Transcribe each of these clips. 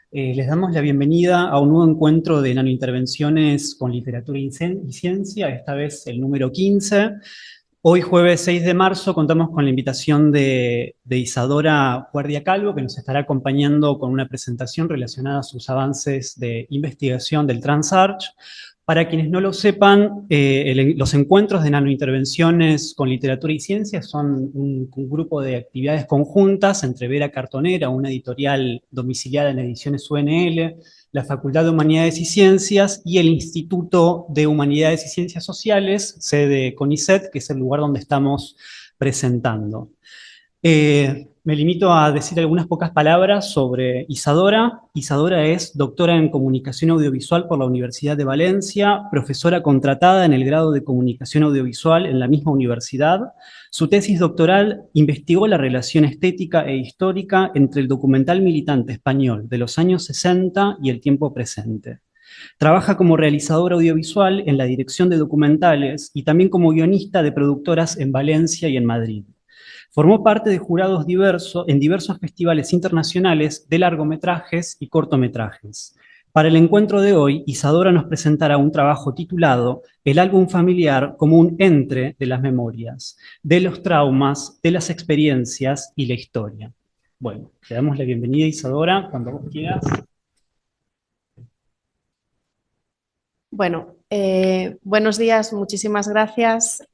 Les damos la bienvenida a un nuevo encuentro de nanointervenciones con literatura y ciencia, esta vez el número 15. Hoy, jueves 6 de marzo, contamos con la invitación de Isadora Guardia Calvo, que nos estará acompañando con una presentación relacionada a sus avances de investigación del TransArch. Para quienes no lo sepan, los encuentros de nanointervenciones con literatura y ciencia son un grupo de actividades conjuntas entre Vera Cartonera, una editorial domiciliada en Ediciones UNL, la Facultad de Humanidades y Ciencias y el Instituto de Humanidades y Ciencias Sociales, sede CONICET, que es el lugar donde estamos presentando. Me limito a decir algunas pocas palabras sobre Isadora. Isadora es doctora en Comunicación Audiovisual por la Universidad de Valencia, profesora contratada en el grado de Comunicación Audiovisual en la misma universidad. Su tesis doctoral investigó la relación estética e histórica entre el documental militante español de los años 60 y el tiempo presente. Trabaja como realizadora audiovisual en la dirección de documentales y también como guionista de productoras en Valencia y en Madrid. Formó parte de jurados en diversos festivales internacionales de largometrajes y cortometrajes. Para el encuentro de hoy, Isadora nos presentará un trabajo titulado El álbum familiar como un entre de las memorias, de los traumas, de las experiencias y la historia. Bueno, te damos la bienvenida, Isadora, cuando vos quieras. Bueno, buenos días, muchísimas gracias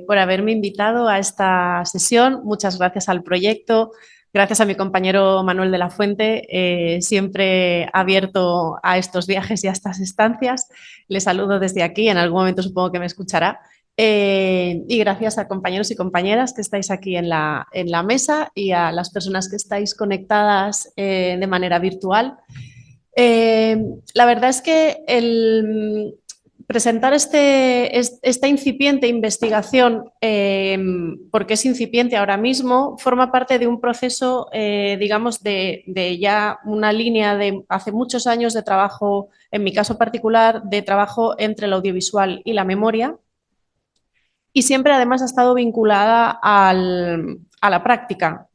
por haberme invitado a esta sesión. Muchas gracias al proyecto, gracias a mi compañero Manuel de la Fuente, siempre abierto a estos viajes y a estas estancias. Le saludo desde aquí, en algún momento supongo que me escuchará. Y gracias a compañeros y compañeras que estáis aquí en la mesa y a las personas que estáis conectadas de manera virtual. Eh, la verdad es que presentar esta incipiente investigación, porque es incipiente ahora mismo, forma parte de un proceso, digamos, de ya una línea de hace muchos años de trabajo, en mi caso particular, de trabajo entre el audiovisual y la memoria, y siempre además ha estado vinculada a la práctica.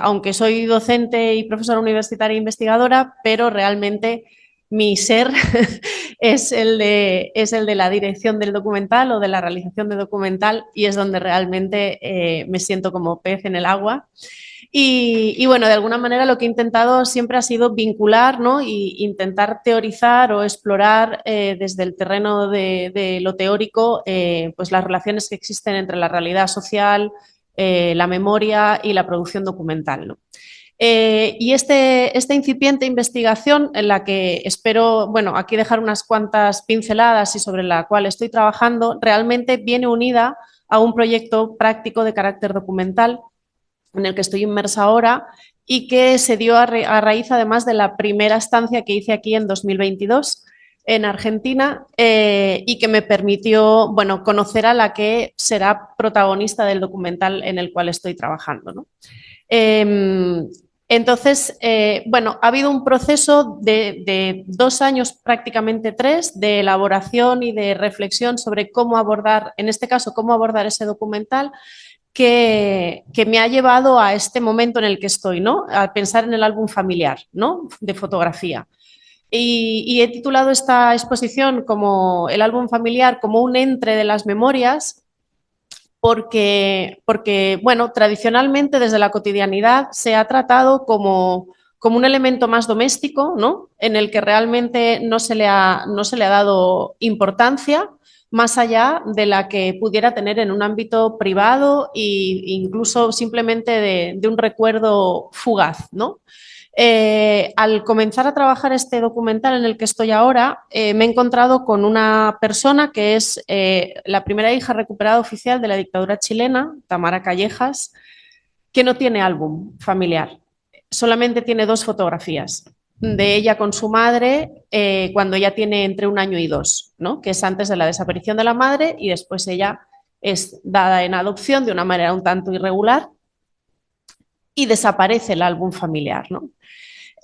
Aunque soy docente y profesora universitaria e investigadora, pero realmente mi ser es es el de la dirección del documental o de la realización de documental, y es donde realmente me siento como pez en el agua. Y bueno, de alguna manera lo que he intentado siempre ha sido vincular, ¿no? Y intentar teorizar o explorar desde el terreno de lo teórico pues las relaciones que existen entre la realidad social, la memoria y la producción documental, ¿no? Y esta incipiente investigación en la que espero, bueno, aquí dejar unas cuantas pinceladas y sobre la cual estoy trabajando, realmente viene unida a un proyecto práctico de carácter documental en el que estoy inmersa ahora y que se dio a raíz además de la primera estancia que hice aquí en 2022 en Argentina y que me permitió, bueno, conocer a la que será protagonista del documental en el cual estoy trabajando, ¿no? Entonces, bueno, ha habido un proceso de 2 años, prácticamente 3, de elaboración y de reflexión sobre cómo abordar, en este caso, cómo abordar ese documental que me ha llevado a este momento en el que estoy, ¿no? A pensar en el álbum familiar, ¿no? De fotografía. Y he titulado esta exposición como el álbum familiar, como un entre de las memorias, porque bueno, tradicionalmente desde la cotidianidad se ha tratado como un elemento más doméstico, ¿no? En el que realmente no se le ha dado importancia más allá de la que pudiera tener en un ámbito privado e incluso simplemente de un recuerdo fugaz, ¿no? Al comenzar a trabajar este documental en el que estoy ahora, me he encontrado con una persona que es la primera hija recuperada oficial de la dictadura chilena, Tamara Callejas, que no tiene álbum familiar, solamente tiene 2 fotografías de ella con su madre cuando ella tiene entre 1 año y 2, ¿no? Que es antes de la desaparición de la madre y después ella es dada en adopción de una manera un tanto irregular y desaparece el álbum familiar, ¿no?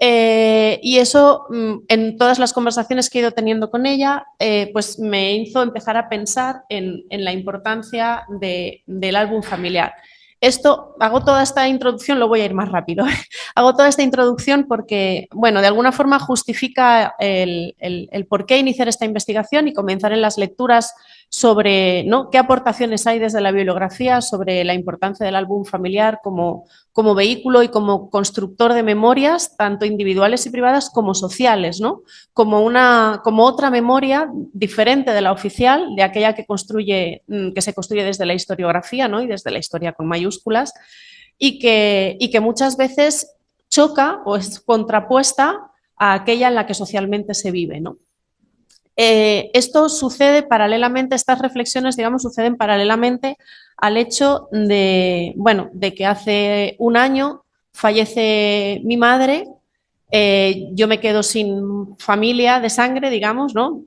Y eso, en todas las conversaciones que he ido teniendo con ella, pues me hizo empezar a pensar en la importancia del álbum familiar. Hago toda esta introducción, lo voy a ir más rápido. Hago toda esta introducción porque, bueno, de alguna forma justifica el por qué iniciar esta investigación y comenzar en las lecturas sobre, ¿no?, qué aportaciones hay desde la bibliografía sobre la importancia del álbum familiar como vehículo y como constructor de memorias, tanto individuales y privadas como sociales, ¿no? Como otra memoria diferente de la oficial, de aquella que se construye desde la historiografía, ¿no?, y desde la historia con mayúsculas, y que muchas veces choca o es contrapuesta a aquella en la que socialmente se vive, ¿no? Esto sucede paralelamente, estas reflexiones, digamos, suceden paralelamente al hecho de, bueno, de que hace un año fallece mi madre, yo me quedo sin familia de sangre, digamos, ¿no?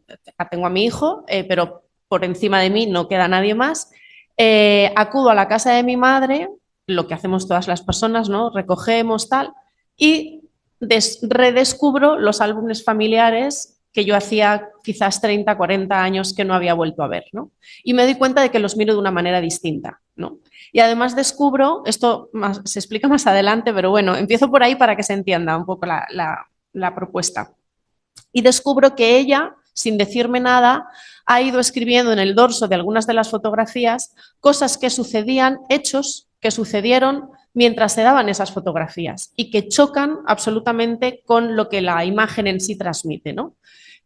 Tengo a mi hijo, pero por encima de mí no queda nadie más. Acudo a la casa de mi madre, lo que hacemos todas las personas, ¿no? Recogemos tal, y redescubro los álbumes familiares que yo hacía quizás 30, 40 años que no había vuelto a ver, ¿no? Y me doy cuenta de que los miro de una manera distinta, ¿no? Y además descubro, se explica más adelante, pero bueno, empiezo por ahí para que se entienda un poco la propuesta. Y descubro que ella, sin decirme nada, ha ido escribiendo en el dorso de algunas de las fotografías cosas que sucedían, hechos que sucedieron mientras se daban esas fotografías y que chocan absolutamente con lo que la imagen en sí transmite, ¿no?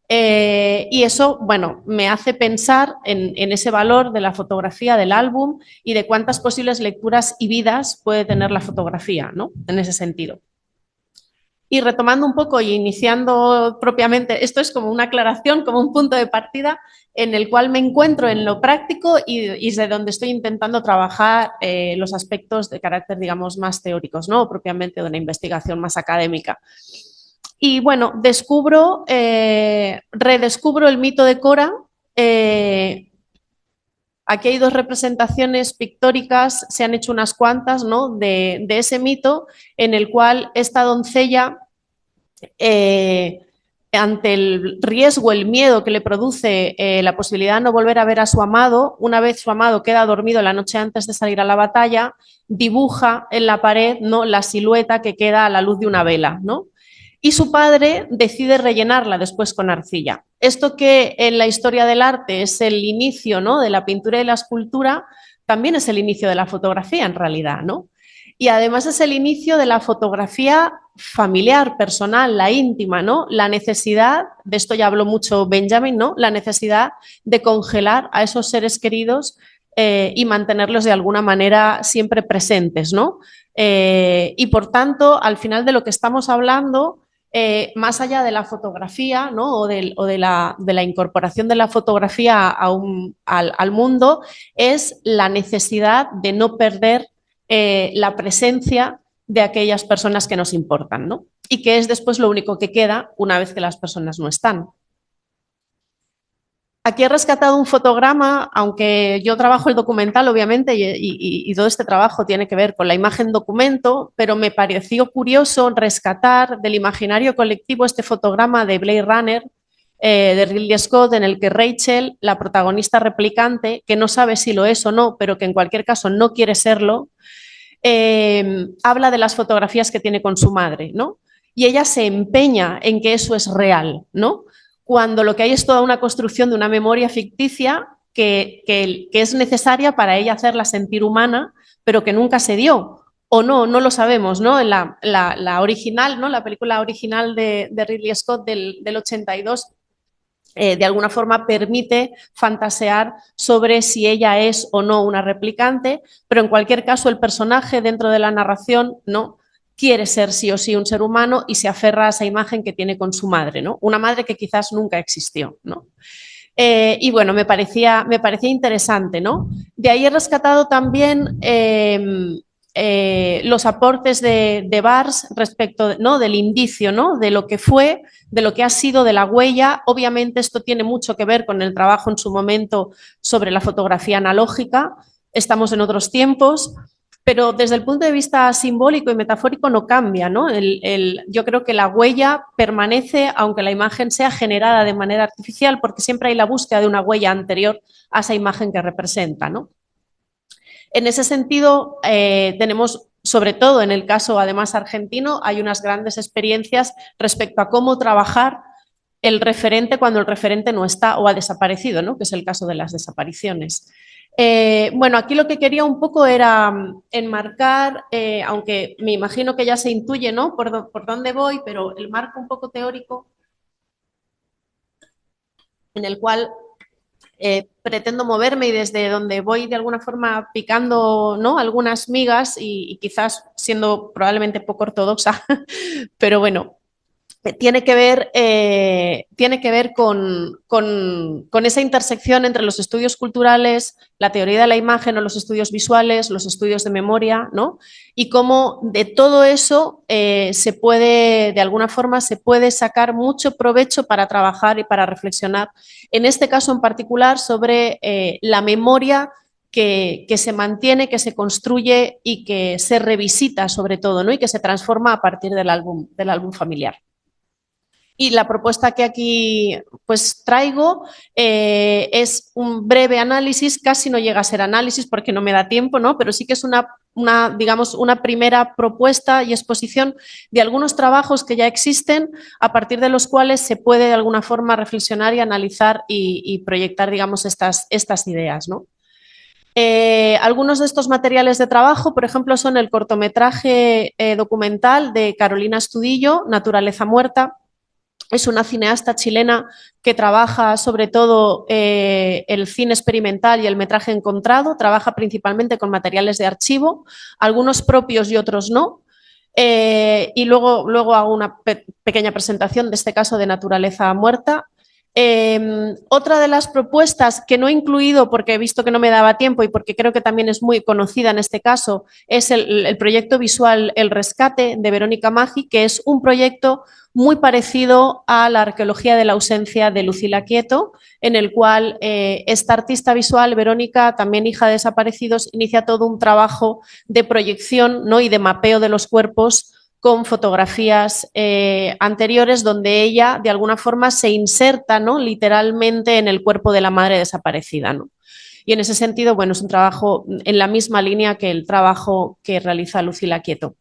Y eso, bueno, me hace pensar en ese valor de la fotografía, del álbum y de cuántas posibles lecturas y vidas puede tener la fotografía, ¿no? En ese sentido. Y retomando un poco y iniciando propiamente, esto es como una aclaración, como un punto de partida en el cual me encuentro en lo práctico y de donde estoy intentando trabajar los aspectos de carácter, digamos, más teóricos, ¿no? Propiamente de una investigación más académica. Y bueno, redescubro el mito de Cora. Aquí hay dos representaciones pictóricas, se han hecho unas cuantas, ¿no?, de ese mito en el cual esta doncella, ante el riesgo, el miedo que le produce la posibilidad de no volver a ver a su amado, una vez su amado queda dormido la noche antes de salir a la batalla, dibuja en la pared, ¿no?, la silueta que queda a la luz de una vela, ¿no? Y su padre decide rellenarla después con arcilla. Esto que en la historia del arte es el inicio, ¿no?, de la pintura y la escultura, también es el inicio de la fotografía en realidad, ¿no? Y además es el inicio de la fotografía familiar, personal, la íntima, ¿no? La necesidad, de esto ya habló mucho Benjamin, ¿no?, la necesidad de congelar a esos seres queridos y mantenerlos de alguna manera siempre presentes, ¿no? Y por tanto, al final de lo que estamos hablando, más allá de la fotografía, ¿no?, o de la incorporación de la fotografía al mundo, es la necesidad de no perder la presencia de aquellas personas que nos importan, ¿no? Y que es después lo único que queda una vez que las personas no están. Aquí he rescatado un fotograma, aunque yo trabajo el documental, obviamente, y todo este trabajo tiene que ver con la imagen documento, pero me pareció curioso rescatar del imaginario colectivo este fotograma de Blade Runner, de Ridley Scott, en el que Rachel, la protagonista replicante, que no sabe si lo es o no, pero que en cualquier caso no quiere serlo, habla de las fotografías que tiene con su madre, ¿no? Y ella se empeña en que eso es real, ¿no? Cuando lo que hay es toda una construcción de una memoria ficticia que es necesaria para ella hacerla sentir humana, pero que nunca se dio. O no lo sabemos, ¿no? En la original, ¿no?, la película original de Ridley Scott del 82, de alguna forma permite fantasear sobre si ella es o no una replicante, pero en cualquier caso el personaje dentro de la narración, ¿no?, quiere ser sí o sí un ser humano y se aferra a esa imagen que tiene con su madre, ¿no?, una madre que quizás nunca existió, ¿no? Y bueno, me parecía interesante, ¿no? De ahí he rescatado también los aportes de Bars respecto, ¿no?, del indicio, ¿no?, de lo que fue, de lo que ha sido, de la huella. Obviamente esto tiene mucho que ver con el trabajo en su momento sobre la fotografía analógica. Estamos en otros tiempos, pero desde el punto de vista simbólico y metafórico no cambia, ¿no? Yo creo que la huella permanece aunque la imagen sea generada de manera artificial, porque siempre hay la búsqueda de una huella anterior a esa imagen que representa, ¿no? En ese sentido, tenemos, sobre todo en el caso además argentino, hay unas grandes experiencias respecto a cómo trabajar el referente cuando el referente no está o ha desaparecido, ¿no? Que es el caso de las desapariciones. Bueno, aquí lo que quería un poco era enmarcar, aunque me imagino que ya se intuye, ¿no? Por dónde voy, pero el marco un poco teórico en el cual pretendo moverme y desde donde voy de alguna forma picando, ¿no? Algunas migas y quizás siendo probablemente poco ortodoxa, pero bueno, tiene que ver con esa intersección entre los estudios culturales, la teoría de la imagen o los estudios visuales, los estudios de memoria, ¿no? Y cómo de todo eso se puede, de alguna forma, se puede sacar mucho provecho para trabajar y para reflexionar, en este caso en particular, sobre la memoria que se mantiene, que se construye y que se revisita sobre todo, ¿no? Y que se transforma a partir del álbum familiar. Y la propuesta que aquí pues traigo es un breve análisis, casi no llega a ser análisis porque no me da tiempo, ¿no? Pero sí que es digamos, una primera propuesta y exposición de algunos trabajos que ya existen, a partir de los cuales se puede de alguna forma reflexionar y analizar y proyectar, digamos, estas ideas, ¿no? Algunos de estos materiales de trabajo, por ejemplo, son el cortometraje documental de Carolina Estudillo, Naturaleza Muerta. Es una cineasta chilena que trabaja sobre todo el cine experimental y el metraje encontrado, trabaja principalmente con materiales de archivo, algunos propios y otros no. Y luego hago una pequeña presentación de este caso de Naturaleza Muerta. Otra de las propuestas que no he incluido porque he visto que no me daba tiempo y porque creo que también es muy conocida en este caso es el proyecto visual El Rescate de Verónica Maggi, que es un proyecto muy parecido a la arqueología de la ausencia de Lucila Quieto, en el cual esta artista visual, Verónica, también hija de desaparecidos, inicia todo un trabajo de proyección, ¿no? Y de mapeo de los cuerpos con fotografías anteriores donde ella de alguna forma se inserta, ¿no? Literalmente en el cuerpo de la madre desaparecida, ¿no? Y en ese sentido, bueno, es un trabajo en la misma línea que el trabajo que realiza Lucila Quieto.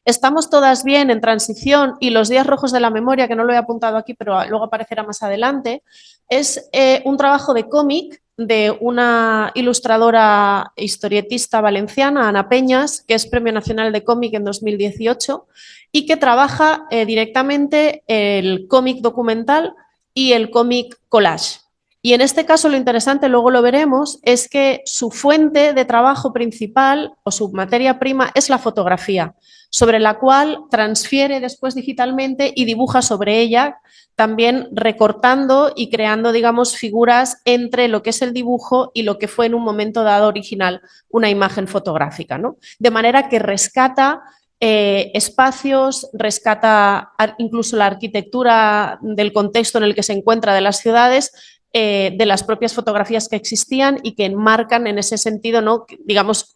Estamos todas bien en transición y los días rojos de la memoria, que no lo he apuntado aquí, pero luego aparecerá más adelante, es un trabajo de cómic de una ilustradora historietista valenciana, Ana Peñas, que es Premio Nacional de Cómic en 2018 y que trabaja directamente el cómic documental y el cómic collage. Y en este caso lo interesante, luego lo veremos, es que su fuente de trabajo principal o su materia prima es la fotografía, sobre la cual transfiere después digitalmente y dibuja sobre ella, también recortando y creando, digamos, figuras entre lo que es el dibujo y lo que fue en un momento dado original una imagen fotográfica, ¿no? De manera que rescata espacios, rescata incluso la arquitectura del contexto en el que se encuentra de las ciudades, de las propias fotografías que existían y que enmarcan en ese sentido, ¿no? Digamos,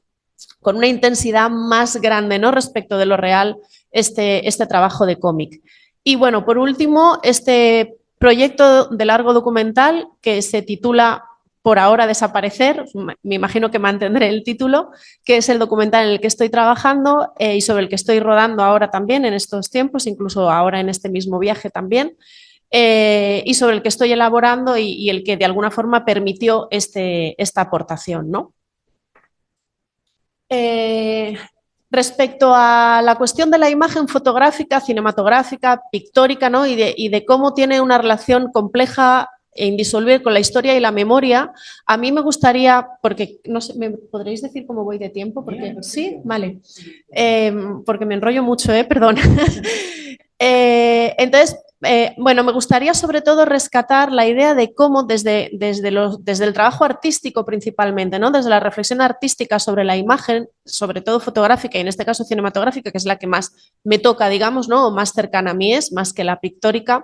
con una intensidad más grande, ¿no? Respecto de lo real, este trabajo de cómic. Y bueno, por último, este proyecto de largo documental que se titula Por ahora desaparecer, me imagino que mantendré el título, que es el documental en el que estoy trabajando y sobre el que estoy rodando ahora también en estos tiempos, incluso ahora en este mismo viaje también. Y sobre el que estoy elaborando y el que de alguna forma permitió esta aportación, ¿no? Respecto a la cuestión de la imagen fotográfica, cinematográfica, pictórica, ¿no? y de cómo tiene una relación compleja e indisoluble con la historia y la memoria, a mí me gustaría, porque no sé, ¿me podréis decir cómo voy de tiempo? Porque sí, vale, porque me enrollo mucho, perdón. Entonces, bueno, me gustaría sobre todo rescatar la idea de cómo desde el trabajo artístico principalmente, ¿no? Desde la reflexión artística sobre la imagen, sobre todo fotográfica y en este caso cinematográfica, que es la que más me toca, digamos, ¿no? O más cercana a mí es, más que la pictórica,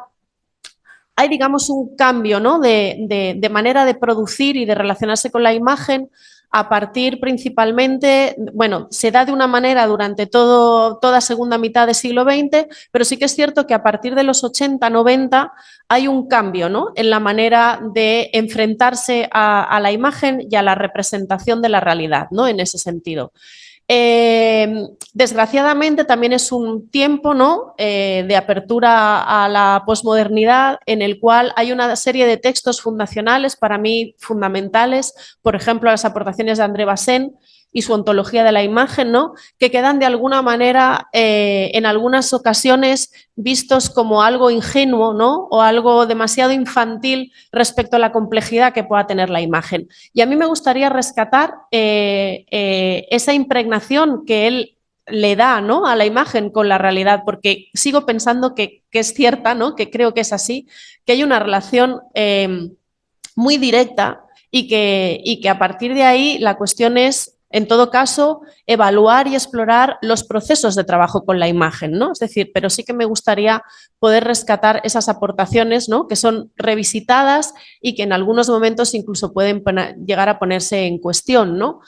hay, digamos, un cambio, ¿no? de manera de producir y de relacionarse con la imagen a partir principalmente, bueno, se da de una manera durante toda segunda mitad del siglo XX, pero sí que es cierto que a partir de los 80, 90 hay un cambio, ¿no?, en la manera de enfrentarse a la imagen y a la representación de la realidad, ¿no?, en ese sentido. Desgraciadamente también es un tiempo, ¿no?, de apertura a la posmodernidad, en el cual hay una serie de textos fundacionales, para mí fundamentales, por ejemplo, las aportaciones de André Bazin y su ontología de la imagen, ¿no?, que quedan de alguna manera en algunas ocasiones vistos como algo ingenuo, ¿no?, o algo demasiado infantil respecto a la complejidad que pueda tener la imagen. Y a mí me gustaría rescatar esa impregnación que él le da, ¿no?, a la imagen con la realidad, porque sigo pensando que es cierta, ¿no?, que creo que es así, que hay una relación muy directa y que a partir de ahí la cuestión es, en todo caso, evaluar y explorar los procesos de trabajo con la imagen, ¿no? Es decir, pero sí que me gustaría poder rescatar esas aportaciones, ¿no?, que son revisitadas y que en algunos momentos incluso pueden llegar a ponerse en cuestión, ¿no?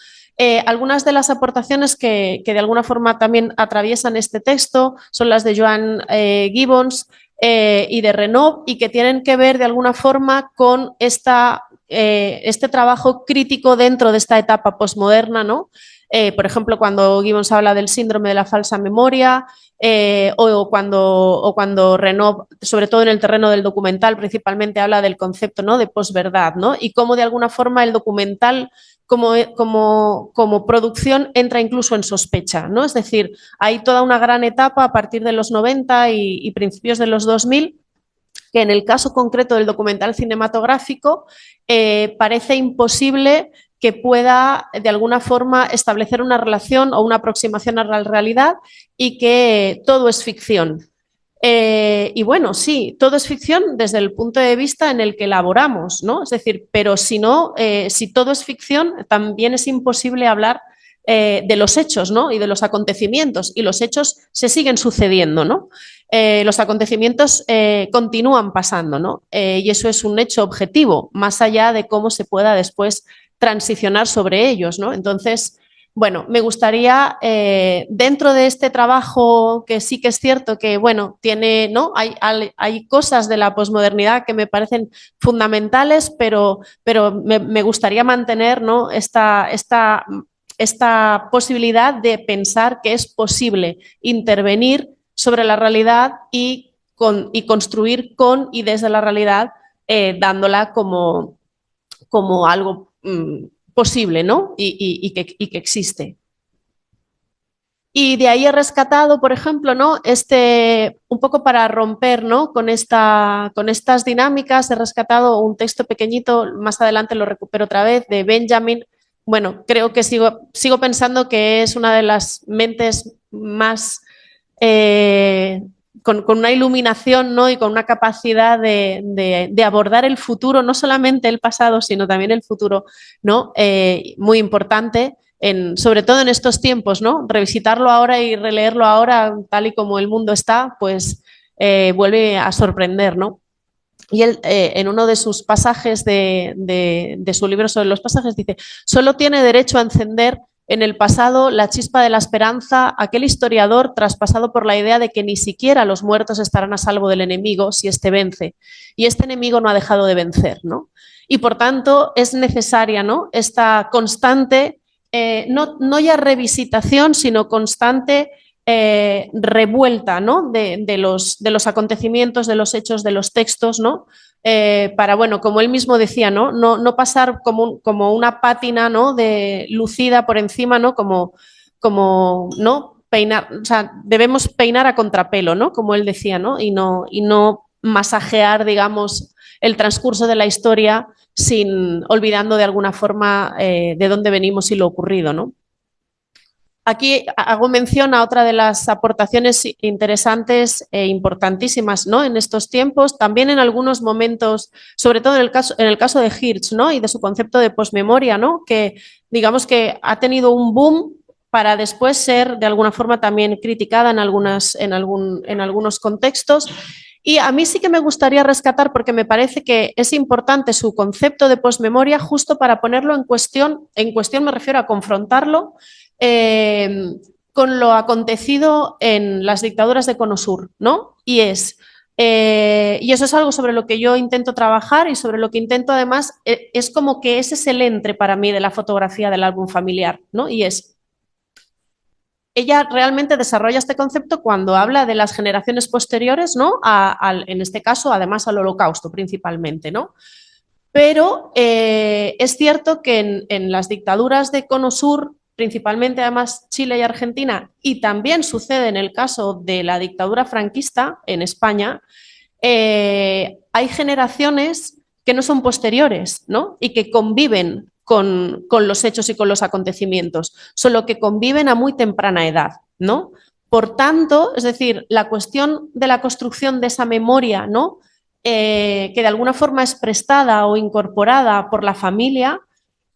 Algunas de las aportaciones que de alguna forma también atraviesan este texto son las de Joan Gibbons y de Renaud, y que tienen que ver de alguna forma con este trabajo crítico dentro de esta etapa posmoderna, ¿no? Por ejemplo, cuando Gibbons habla del síndrome de la falsa memoria, o cuando Renaud, sobre todo en el terreno del documental, principalmente habla del concepto, ¿no?, de posverdad, ¿no?, y cómo de alguna forma el documental como producción entra incluso en sospecha, ¿no? Es decir, hay toda una gran etapa a partir de los 90 y principios de los 2000 que en el caso concreto del documental cinematográfico parece imposible que pueda de alguna forma establecer una relación o una aproximación a la realidad y que todo es ficción. Y bueno, sí, todo es ficción desde el punto de vista en el que elaboramos, ¿no? Es decir, pero si no, si todo es ficción, también es imposible hablar de los hechos, ¿no?, y de los acontecimientos, y los hechos se siguen sucediendo, ¿no? Los acontecimientos continúan pasando, ¿no? Y eso es un hecho objetivo, más allá de cómo se pueda después transicionar sobre ellos, ¿no? Entonces, bueno, me gustaría, dentro de este trabajo, que sí que es cierto que, bueno, tiene, ¿no?, hay cosas de la posmodernidad que me parecen fundamentales, pero me gustaría mantener, ¿no?, esta posibilidad de pensar que es posible intervenir sobre la realidad y construir con y desde la realidad, dándola como algo posible, ¿no?, y que existe. Y de ahí he rescatado, por ejemplo, ¿no?, un poco para romper, ¿no?, con estas dinámicas, he rescatado un texto pequeñito, más adelante lo recupero otra vez, de Benjamin. Bueno, creo que sigo pensando que es una de las mentes más con una iluminación, ¿no?, y con una capacidad de abordar el futuro, no solamente el pasado, sino también el futuro, ¿no?, muy importante. Sobre todo en estos tiempos, ¿no? Revisitarlo ahora y releerlo ahora, tal y como el mundo está, pues vuelve a sorprender, ¿no? Y él, en uno de sus pasajes de su libro sobre los pasajes, dice: solo tiene derecho a encender en el pasado la chispa de la esperanza aquel historiador traspasado por la idea de que ni siquiera los muertos estarán a salvo del enemigo si éste vence. Y este enemigo no ha dejado de vencer, ¿no? Y por tanto es necesaria, ¿no?, esta constante, no ya revisitación, sino constante revuelta, ¿no?, de los acontecimientos, de los hechos, de los textos, ¿no? Para, bueno, como él mismo decía, no pasar como una pátina, ¿no?, lucida por encima, ¿no?, como ¿no?, peinar, o sea, debemos peinar a contrapelo, ¿no?, como él decía, ¿no?, y no masajear, digamos, el transcurso de la historia olvidando de alguna forma de dónde venimos y lo ocurrido, ¿no? Aquí hago mención a otra de las aportaciones interesantes e importantísimas, ¿no?, en estos tiempos, también en algunos momentos, sobre todo en el caso de Hirsch, ¿no?, y de su concepto de posmemoria, ¿no?, que digamos que ha tenido un boom para después ser de alguna forma también criticada en algunos contextos. Y a mí sí que me gustaría rescatar, porque me parece que es importante su concepto de posmemoria, justo para ponerlo en cuestión me refiero a confrontarlo con lo acontecido en las dictaduras de Cono Sur, ¿no? Y eso es algo sobre lo que yo intento trabajar y sobre lo que intento además, es como que ese es el entre para mí de la fotografía del álbum familiar, ¿no? Y ella realmente desarrolla este concepto cuando habla de las generaciones posteriores, ¿no? En este caso, además, al Holocausto principalmente, ¿no? Pero es cierto que en las dictaduras de Cono Sur, principalmente además Chile y Argentina, y también sucede en el caso de la dictadura franquista en España, hay generaciones que no son posteriores, ¿no? Y que conviven con los hechos y con los acontecimientos, solo que conviven a muy temprana edad, ¿no? Por tanto, es decir, la cuestión de la construcción de esa memoria, ¿no? Que de alguna forma es prestada o incorporada por la familia,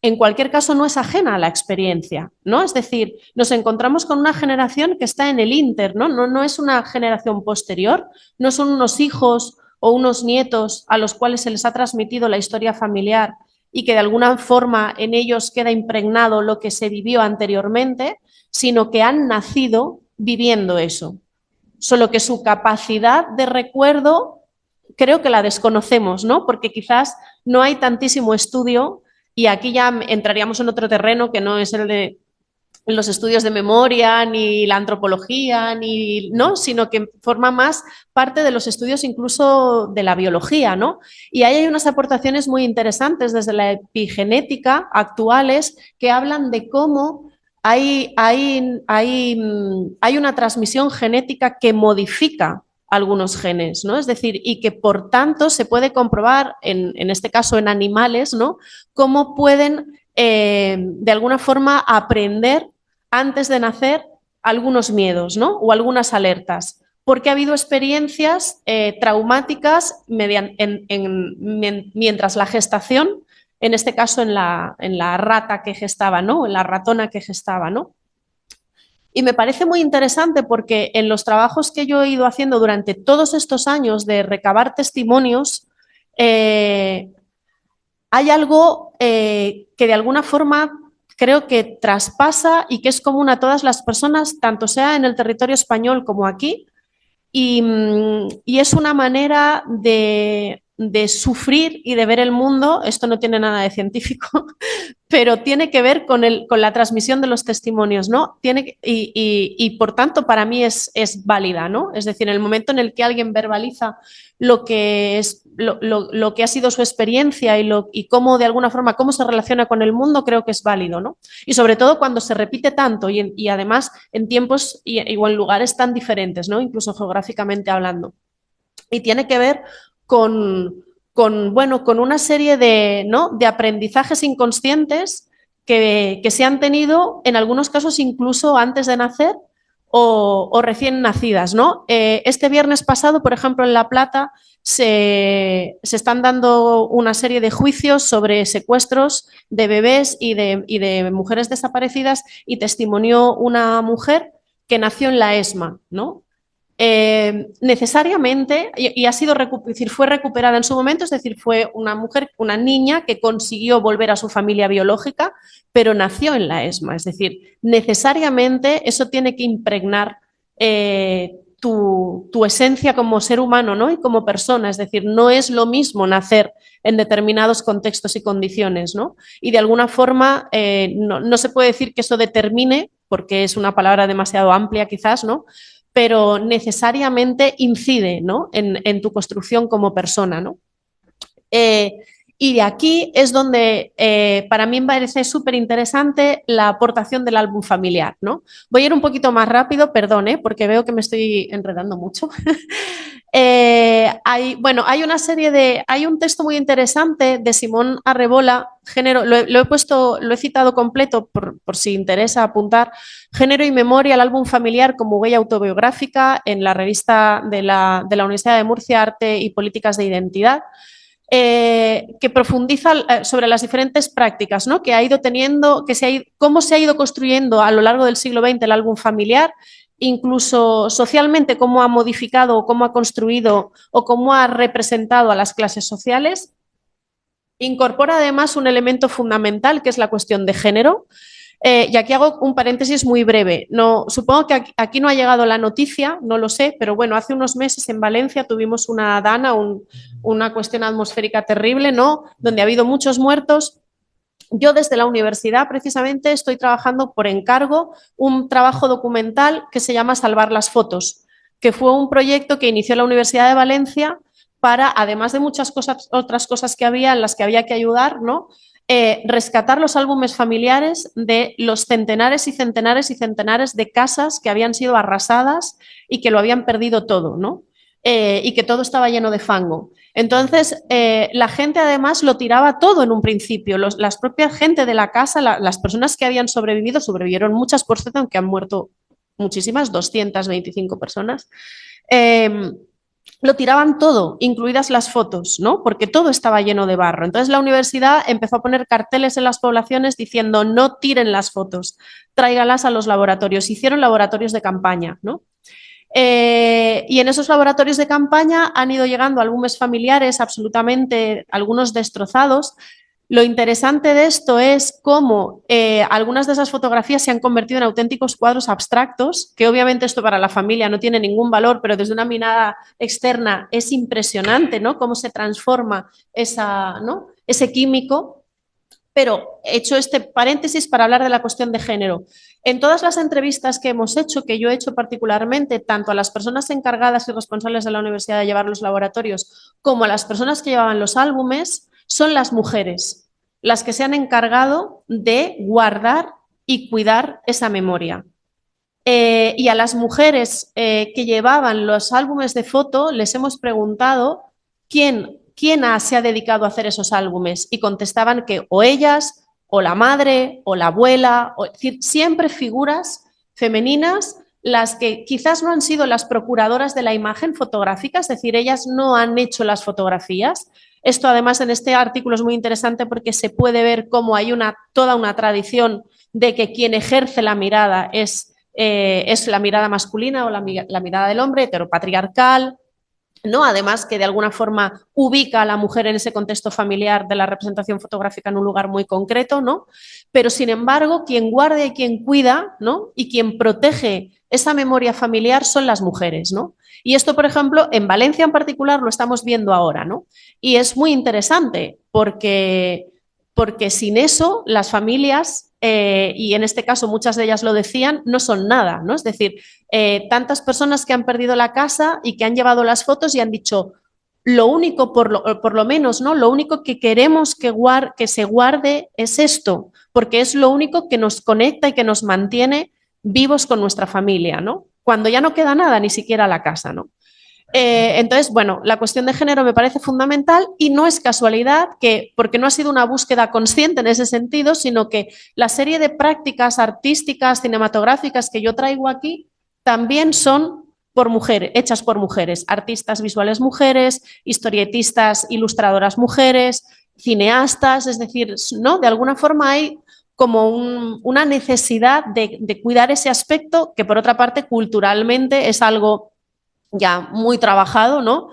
en cualquier caso no es ajena a la experiencia, ¿no? Es decir, nos encontramos con una generación que está en el inter, ¿no? No es una generación posterior, no son unos hijos o unos nietos a los cuales se les ha transmitido la historia familiar y que de alguna forma en ellos queda impregnado lo que se vivió anteriormente, sino que han nacido viviendo eso. Solo que su capacidad de recuerdo creo que la desconocemos, ¿no? Porque quizás no hay tantísimo estudio y aquí ya entraríamos en otro terreno que no es el de los estudios de memoria, ni la antropología, ¿no? Sino que forma más parte de los estudios incluso de la biología, ¿no? Y ahí hay unas aportaciones muy interesantes desde la epigenética actuales que hablan de cómo hay una transmisión genética que modifica algunos genes, ¿no? Es decir, y que por tanto se puede comprobar, en este caso en animales, ¿no? Cómo pueden de alguna forma aprender antes de nacer algunos miedos, ¿no? O algunas alertas, porque ha habido experiencias traumáticas mientras la gestación, en este caso en la rata que gestaba, ¿no? En la ratona que gestaba, ¿no? Y me parece muy interesante porque en los trabajos que yo he ido haciendo durante todos estos años de recabar testimonios, hay algo que de alguna forma creo que traspasa y que es común a todas las personas, tanto sea en el territorio español como aquí, y es una manera de sufrir y de ver el mundo. Esto no tiene nada de científico, pero tiene que ver con la transmisión de los testimonios, ¿no? Y por tanto para mí es válida, ¿no? Es decir, en el momento en el que alguien verbaliza lo que ha sido su experiencia y cómo de alguna forma cómo se relaciona con el mundo, creo que es válido, ¿no? Y sobre todo cuando se repite tanto y además en tiempos o en lugares tan diferentes, ¿no? Incluso geográficamente hablando. Y tiene que ver con una serie de aprendizajes inconscientes que se han tenido en algunos casos incluso antes de nacer o recién nacidas, ¿no? Este viernes pasado, por ejemplo, en La Plata se están dando una serie de juicios sobre secuestros de bebés y de mujeres desaparecidas y testimonió una mujer que nació en la ESMA, ¿no? Necesariamente, y ha sido fue recuperada en su momento, es decir, fue una mujer, una niña que consiguió volver a su familia biológica, pero nació en la ESMA. Es decir, necesariamente eso tiene que impregnar tu esencia como ser humano, ¿no? Y como persona. Es decir, no es lo mismo nacer en determinados contextos y condiciones, ¿no? Y de alguna forma no se puede decir que eso determine, porque es una palabra demasiado amplia quizás, ¿no? Pero necesariamente incide, ¿no? en tu construcción como persona, ¿no? Y de aquí es donde para mí me parece súper interesante la aportación del álbum familiar, ¿no? Voy a ir un poquito más rápido, perdón, porque veo que me estoy enredando mucho. Hay una hay un texto muy interesante de Simón Arrebola, género, lo he citado completo por si interesa apuntar, Género y Memoria, el álbum familiar como huella autobiográfica, en la revista de la Universidad de Murcia, Arte y Políticas de Identidad. Que profundiza sobre las diferentes prácticas, ¿no? Que ha ido teniendo, cómo se ha ido construyendo a lo largo del siglo XX el álbum familiar incluso socialmente, cómo ha modificado o cómo ha construido o cómo ha representado a las clases sociales. Incorpora además un elemento fundamental que es la cuestión de género. Y aquí hago un paréntesis muy breve. No, supongo que aquí no ha llegado la noticia, no lo sé, pero bueno, hace unos meses en Valencia tuvimos una dana, una cuestión atmosférica terrible, ¿no? Donde ha habido muchos muertos. Yo desde la universidad precisamente estoy trabajando por encargo un trabajo documental que se llama Salvar las fotos, que fue un proyecto que inició la Universidad de Valencia para, además de muchas cosas, otras cosas que había en las que había que ayudar, ¿no? Rescatar los álbumes familiares de los centenares y centenares y centenares de casas que habían sido arrasadas y que lo habían perdido todo, ¿no? Y que todo estaba lleno de fango. Entonces, la gente además lo tiraba todo en un principio. Las propias gente de la casa, las personas que habían sobrevivido, sobrevivieron muchas, por cierto, aunque han muerto muchísimas, 225 personas. Lo tiraban todo, incluidas las fotos, ¿no? Porque todo estaba lleno de barro. Entonces la universidad empezó a poner carteles en las poblaciones diciendo no tiren las fotos, tráigalas a los laboratorios. Hicieron laboratorios de campaña, ¿no? Y en esos laboratorios de campaña han ido llegando álbumes familiares absolutamente, algunos destrozados. Lo interesante de esto es cómo algunas de esas fotografías se han convertido en auténticos cuadros abstractos, que obviamente esto para la familia no tiene ningún valor, pero desde una mirada externa es impresionante, ¿no? Cómo se transforma ¿no? Ese químico. Pero he hecho este paréntesis para hablar de la cuestión de género. En todas las entrevistas que hemos hecho, que yo he hecho particularmente, tanto a las personas encargadas y responsables de la universidad de llevar los laboratorios, como a las personas que llevaban los álbumes, son las mujeres las que se han encargado de guardar y cuidar esa memoria. Y a las mujeres que llevaban los álbumes de foto les hemos preguntado quién se ha dedicado a hacer esos álbumes y contestaban que o ellas, o la madre, o la abuela, es decir, siempre figuras femeninas las que quizás no han sido las procuradoras de la imagen fotográfica, es decir, ellas no han hecho las fotografías. Esto además en este artículo es muy interesante porque se puede ver cómo hay toda una tradición de que quien ejerce la mirada es la mirada masculina o la mirada del hombre, heteropatriarcal, ¿no? Además que de alguna forma ubica a la mujer en ese contexto familiar de la representación fotográfica en un lugar muy concreto, ¿no? Pero sin embargo, quien guarda y quien cuida, ¿no? Y quien protege esa memoria familiar son las mujeres, ¿no? Y esto, por ejemplo, en Valencia en particular lo estamos viendo ahora, ¿no? Y es muy interesante porque sin eso las familias, y en este caso muchas de ellas lo decían, no son nada, ¿no? Es decir, tantas personas que han perdido la casa y que han llevado las fotos y han dicho, lo único, por lo menos, ¿no? Lo único que queremos que se guarde es esto, porque es lo único que nos conecta y que nos mantiene vivos con nuestra familia, ¿no? Cuando ya no queda nada, ni siquiera la casa, ¿no? Entonces, bueno, la cuestión de género me parece fundamental y no es casualidad que, porque no ha sido una búsqueda consciente en ese sentido, sino que la serie de prácticas artísticas, cinematográficas que yo traigo aquí también son por mujeres, hechas por mujeres, artistas visuales mujeres, historietistas, ilustradoras mujeres, cineastas, es decir, ¿no? De alguna forma hay como una necesidad de cuidar ese aspecto que por otra parte culturalmente es algo ya muy trabajado, ¿no?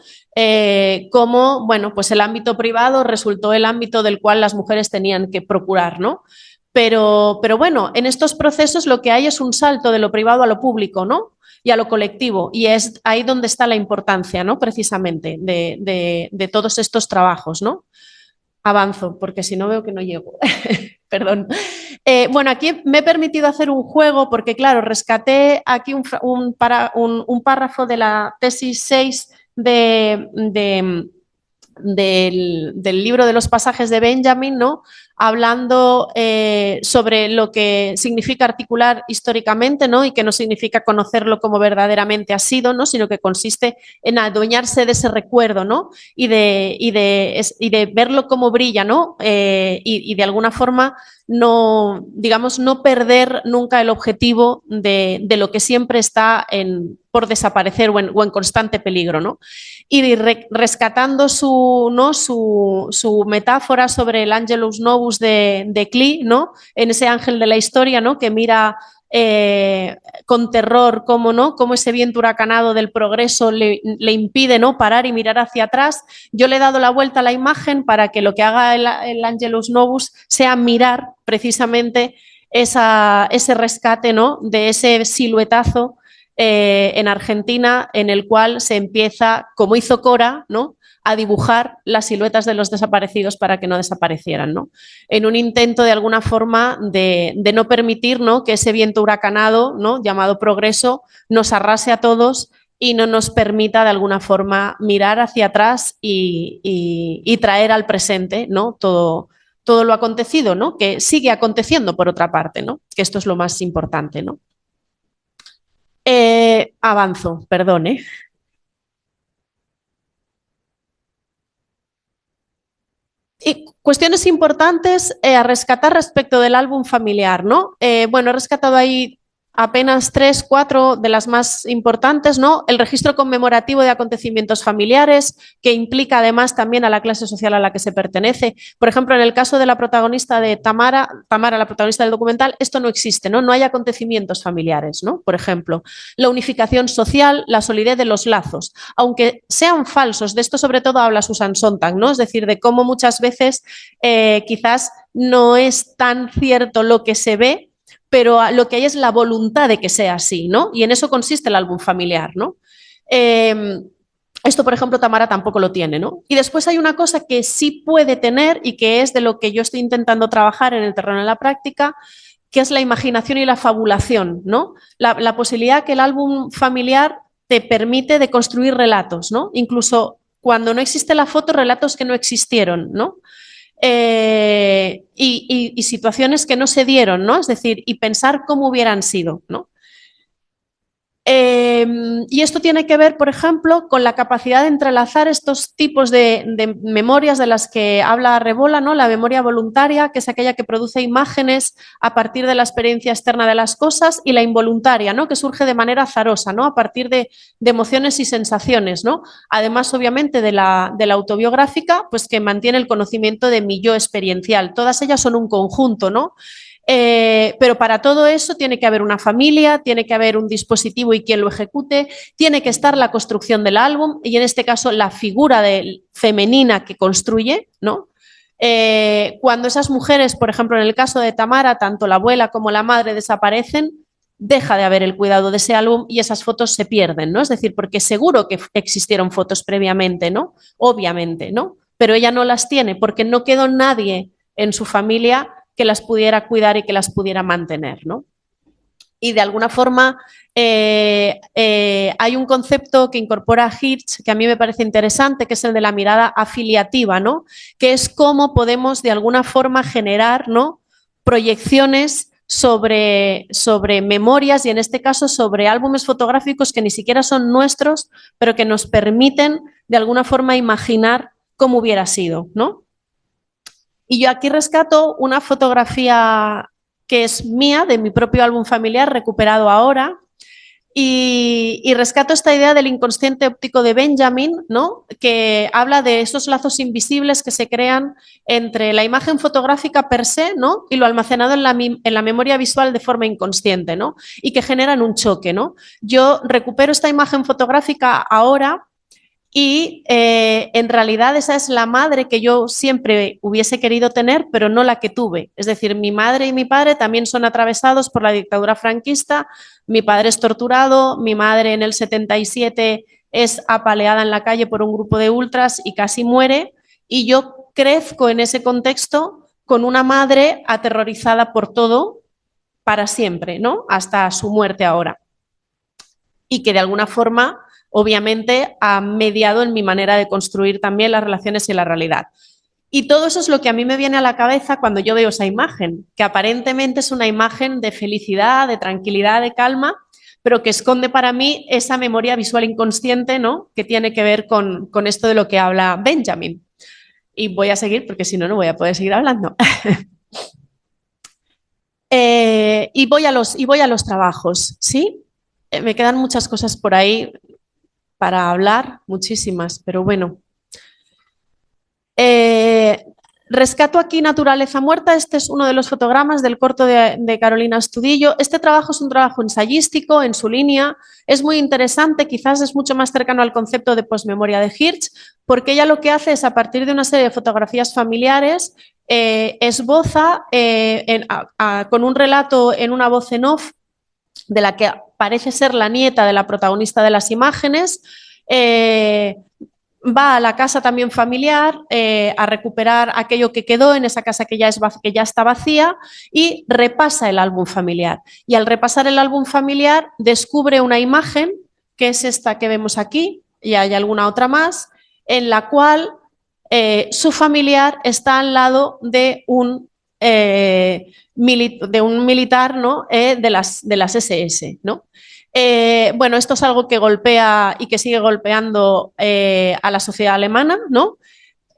Como, bueno, pues el ámbito privado resultó el ámbito del cual las mujeres tenían que procurar, ¿no? Pero bueno, en estos procesos lo que hay es un salto de lo privado a lo público, ¿no? Y a lo colectivo, y es ahí donde está la importancia, ¿no? Precisamente de todos estos trabajos, ¿no? Avanzo, porque si no veo que no llego. Perdón. Bueno, aquí me he permitido hacer un juego porque, claro, rescaté aquí un párrafo de la tesis 6 del libro de los pasajes de Benjamin, ¿no? Hablando sobre lo que significa articular históricamente, ¿no? Y que no significa conocerlo como verdaderamente ha sido, ¿no? Sino que consiste en adueñarse de ese recuerdo, ¿no? Y de verlo como brilla, ¿no? Y de alguna forma no, digamos, no perder nunca el objetivo de lo que siempre está por desaparecer o en constante peligro, ¿no? Y rescatando su metáfora sobre el Angelus Novus de Klee, ¿no? En ese ángel de la historia, ¿no? Que mira con terror cómo, ¿no? Cómo ese viento huracanado del progreso le impide, ¿no? Parar y mirar hacia atrás. Yo le he dado la vuelta a la imagen para que lo que haga el Angelus Novus sea mirar precisamente ese rescate, ¿no? De ese siluetazo en Argentina, en el cual se empieza, como hizo Cora, ¿no? A dibujar las siluetas de los desaparecidos para que no desaparecieran, ¿no? En un intento de alguna forma de no permitir, ¿no? Que ese viento huracanado, ¿no? Llamado progreso nos arrase a todos y no nos permita de alguna forma mirar hacia atrás y traer al presente, ¿no? Todo lo acontecido, ¿no? Que sigue aconteciendo por otra parte, ¿no? Que esto es lo más importante, ¿no? Avanzo, perdón, ¿eh? Y cuestiones importantes a rescatar respecto del álbum familiar, ¿no? Bueno, he rescatado ahí apenas 3, 4 de las más importantes, ¿no? El registro conmemorativo de acontecimientos familiares, que implica además también a la clase social a la que se pertenece. Por ejemplo, en el caso de la protagonista de Tamara, la protagonista del documental, esto no existe, ¿no? No hay acontecimientos familiares, ¿no? Por ejemplo, la unificación social, la solidez de los lazos, aunque sean falsos, de esto sobre todo habla Susan Sontag, ¿no? Es decir, de cómo muchas veces quizás no es tan cierto lo que se ve, pero lo que hay es la voluntad de que sea así, ¿no? Y en eso consiste el álbum familiar, ¿no? Esto, por ejemplo, Tamara tampoco lo tiene, ¿no? Y después hay una cosa que sí puede tener y que es de lo que yo estoy intentando trabajar en el terreno de la práctica, que es la imaginación y la fabulación, ¿no? La posibilidad que el álbum familiar te permite de construir relatos, ¿no? Incluso cuando no existe la foto, relatos que no existieron, ¿no? Y situaciones que no se dieron, ¿no? Es decir, y pensar cómo hubieran sido, ¿no? Y esto tiene que ver, por ejemplo, con la capacidad de entrelazar estos tipos de memorias de las que habla Rebola, ¿no? La memoria voluntaria, que es aquella que produce imágenes a partir de la experiencia externa de las cosas, y la involuntaria, ¿no? Que surge de manera azarosa, ¿no? A partir de emociones y sensaciones, ¿no? Además, obviamente, de la autobiográfica, pues que mantiene el conocimiento de mi yo experiencial. Todas ellas son un conjunto, ¿no? Pero para todo eso tiene que haber una familia, tiene que haber un dispositivo y quien lo ejecute, tiene que estar la construcción del álbum y en este caso la figura femenina que construye, ¿no? Cuando esas mujeres, por ejemplo en el caso de Tamara, tanto la abuela como la madre desaparecen, deja de haber el cuidado de ese álbum y esas fotos se pierden, ¿no? Es decir, porque seguro que existieron fotos previamente, ¿no? Obviamente, ¿no? Pero ella no las tiene porque no quedó nadie en su familia que las pudiera cuidar y que las pudiera mantener, ¿no? Y de alguna forma hay un concepto que incorpora Hirsch que a mí me parece interesante, que es el de la mirada afiliativa, ¿no? Que es cómo podemos de alguna forma generar, ¿no? Proyecciones sobre memorias y en este caso sobre álbumes fotográficos que ni siquiera son nuestros, pero que nos permiten de alguna forma imaginar cómo hubiera sido, ¿no? Y yo aquí rescato una fotografía que es mía, de mi propio álbum familiar, recuperado ahora, y rescato esta idea del inconsciente óptico de Benjamin, ¿no? Que habla de esos lazos invisibles que se crean entre la imagen fotográfica per se, ¿no? Y lo almacenado en la memoria visual de forma inconsciente, ¿no? Y que generan un choque, ¿no? Yo recupero esta imagen fotográfica ahora y en realidad esa es la madre que yo siempre hubiese querido tener, pero no la que tuve. Es decir, mi madre y mi padre también son atravesados por la dictadura franquista. Mi padre es torturado, mi madre en el 77 es apaleada en la calle por un grupo de ultras y casi muere. Y yo crezco en ese contexto con una madre aterrorizada por todo para siempre, ¿no? Hasta su muerte ahora. Y que de alguna forma obviamente ha mediado en mi manera de construir también las relaciones y la realidad. Y todo eso es lo que a mí me viene a la cabeza cuando yo veo esa imagen, que aparentemente es una imagen de felicidad, de tranquilidad, de calma, pero que esconde para mí esa memoria visual inconsciente, ¿no? Que tiene que ver con esto de lo que habla Benjamin. Y voy a seguir porque si no, no voy a poder seguir hablando. Y voy a los trabajos, ¿sí? Me quedan muchas cosas por ahí para hablar, muchísimas, pero bueno. Rescato aquí Naturaleza muerta. Este es uno de los fotogramas del corto de Carolina Astudillo. Este trabajo es un trabajo ensayístico en su línea. Es muy interesante, quizás es mucho más cercano al concepto de posmemoria de Hirsch, porque ella lo que hace es, a partir de una serie de fotografías familiares, esboza con un relato en una voz en off de la que parece ser la nieta de la protagonista de las imágenes. Va a la casa también familiar a recuperar aquello que quedó en esa casa que ya está vacía y repasa el álbum familiar. Y al repasar el álbum familiar descubre una imagen, que es esta que vemos aquí, y hay alguna otra más, en la cual su familiar está al lado de un militar, ¿no? De las SS, ¿no? Bueno, esto es algo que golpea y que sigue golpeando a la sociedad alemana, ¿no?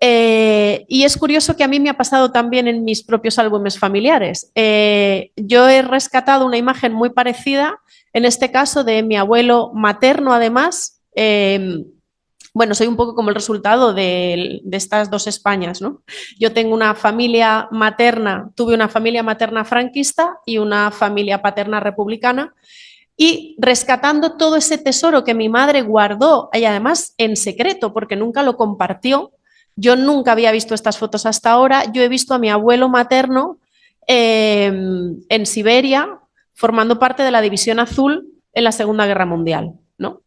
Y es curioso que a mí me ha pasado también en mis propios álbumes familiares. Yo he rescatado una imagen muy parecida, en este caso de mi abuelo materno, además. Bueno, soy un poco como el resultado de estas dos Españas, ¿no? Yo tengo una familia materna, tuve una familia materna franquista y una familia paterna republicana. Y rescatando todo ese tesoro que mi madre guardó, y además en secreto, porque nunca lo compartió. Yo nunca había visto estas fotos hasta ahora. Yo he visto a mi abuelo materno en Siberia, formando parte de la División Azul en la Segunda Guerra Mundial, ¿no?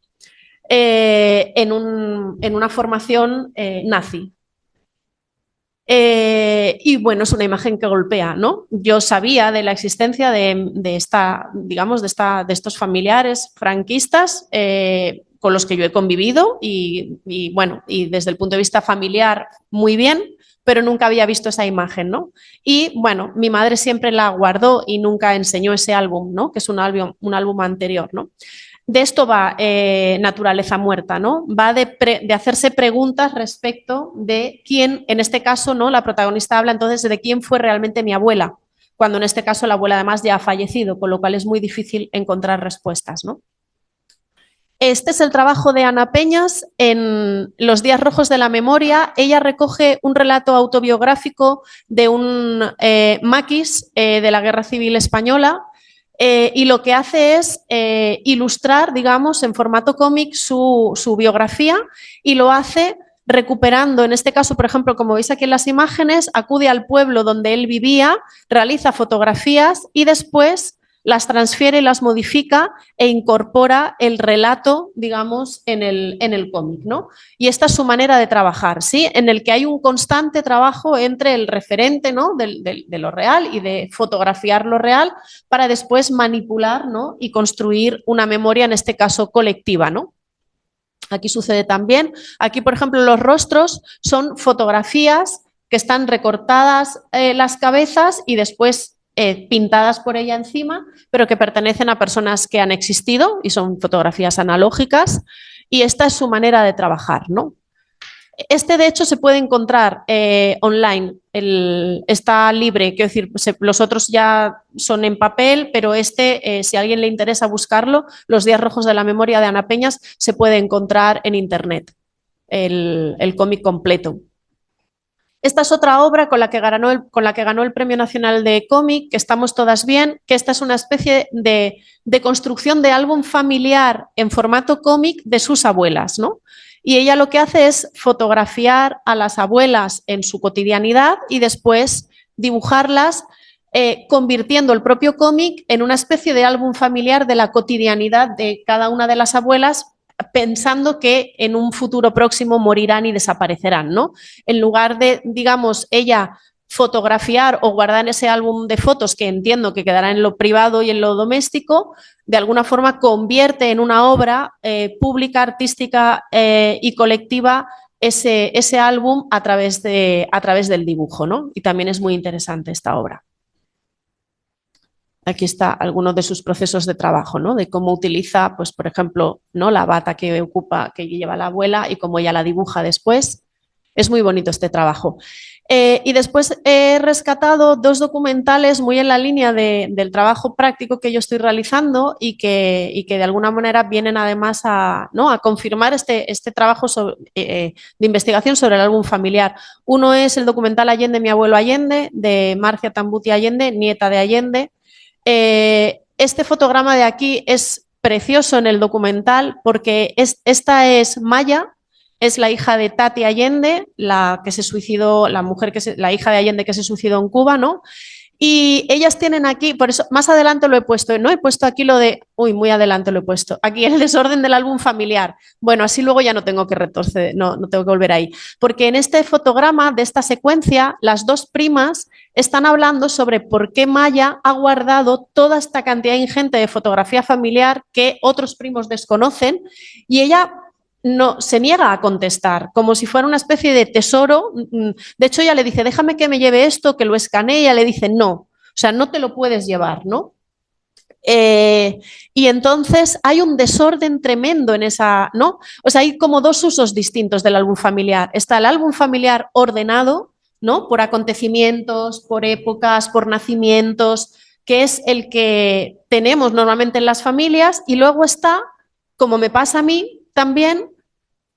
En una formación nazi. Y bueno, es una imagen que golpea, ¿no? Yo sabía de la existencia de estos familiares franquistas con los que yo he convivido y bueno, y desde el punto de vista familiar muy bien, pero nunca había visto esa imagen, ¿no? Y bueno, mi madre siempre la guardó y nunca enseñó ese álbum, ¿no? Que es un álbum anterior, ¿no? De esto va Naturaleza muerta, ¿no? Va de hacerse preguntas respecto de quién, en este caso, ¿no? La protagonista habla entonces de quién fue realmente mi abuela, cuando en este caso la abuela además ya ha fallecido, con lo cual es muy difícil encontrar respuestas, ¿no? Este es el trabajo de Ana Peñas en Los días rojos de la memoria. Ella recoge un relato autobiográfico de un maquis de la Guerra Civil Española. Y lo que hace es ilustrar, digamos, en formato cómic su biografía y lo hace recuperando, en este caso, por ejemplo, como veis aquí en las imágenes, acude al pueblo donde él vivía, realiza fotografías y después las transfiere, las modifica e incorpora el relato, digamos, en el cómic, ¿no? Y esta es su manera de trabajar, ¿sí? En el que hay un constante trabajo entre el referente, ¿no? de lo real y de fotografiar lo real para después manipular, ¿no? Y construir una memoria, en este caso, colectiva, ¿no? Aquí sucede también. Aquí, por ejemplo, los rostros son fotografías que están recortadas las cabezas y después pintadas por ella encima, pero que pertenecen a personas que han existido y son fotografías analógicas y esta es su manera de trabajar, ¿no? Este, de hecho, se puede encontrar online, está libre, quiero decir, los otros ya son en papel, pero este, si a alguien le interesa buscarlo, Los días rojos de la memoria de Ana Peñas, se puede encontrar en internet, el cómic completo. Esta es otra obra con la que ganó el Premio Nacional de Cómic, que Estamos todas bien, que esta es una especie de construcción de álbum familiar en formato cómic de sus abuelas, ¿no? Y ella lo que hace es fotografiar a las abuelas en su cotidianidad y después dibujarlas, convirtiendo el propio cómic en una especie de álbum familiar de la cotidianidad de cada una de las abuelas, pensando que en un futuro próximo morirán y desaparecerán, ¿no? En lugar de, digamos, ella fotografiar o guardar en ese álbum de fotos que entiendo que quedará en lo privado y en lo doméstico, de alguna forma convierte en una obra pública, artística y colectiva ese álbum a través del dibujo, ¿no? Y también es muy interesante esta obra. Aquí está algunos de sus procesos de trabajo, ¿no? De cómo utiliza, pues, por ejemplo, ¿no? La bata que lleva la abuela y cómo ella la dibuja después. Es muy bonito este trabajo. Y después he rescatado 2 documentales muy en la línea del trabajo práctico que yo estoy realizando y que de alguna manera vienen además a, ¿no?, a confirmar este trabajo de investigación sobre el álbum familiar. Uno es el documental Allende, mi abuelo Allende, de Marcia Tambuti Allende, nieta de Allende. Este fotograma de aquí es precioso en el documental porque esta es Maya. Es la hija de Tati Allende, la que se suicidó, la hija de Allende que se suicidó en Cuba, ¿no? Y ellas tienen aquí, por eso más adelante lo he puesto, no he puesto aquí lo de, muy adelante lo he puesto, aquí el desorden del álbum familiar. Bueno, así luego ya no tengo que retorcer, no tengo que volver ahí. Porque en este fotograma de esta secuencia, las 2 primas están hablando sobre por qué Maya ha guardado toda esta cantidad ingente de fotografía familiar que otros primos desconocen y ella no se niega a contestar, como si fuera una especie de tesoro. De hecho, ella le dice, déjame que me lleve esto, que lo escanee, y ella le dice, no, o sea, no te lo puedes llevar, ¿no? Y entonces hay un desorden tremendo en esa, ¿no? O sea, hay como 2 usos distintos del álbum familiar. Está el álbum familiar ordenado, ¿no? Por acontecimientos, por épocas, por nacimientos, que es el que tenemos normalmente en las familias, y luego está, como me pasa a mí también,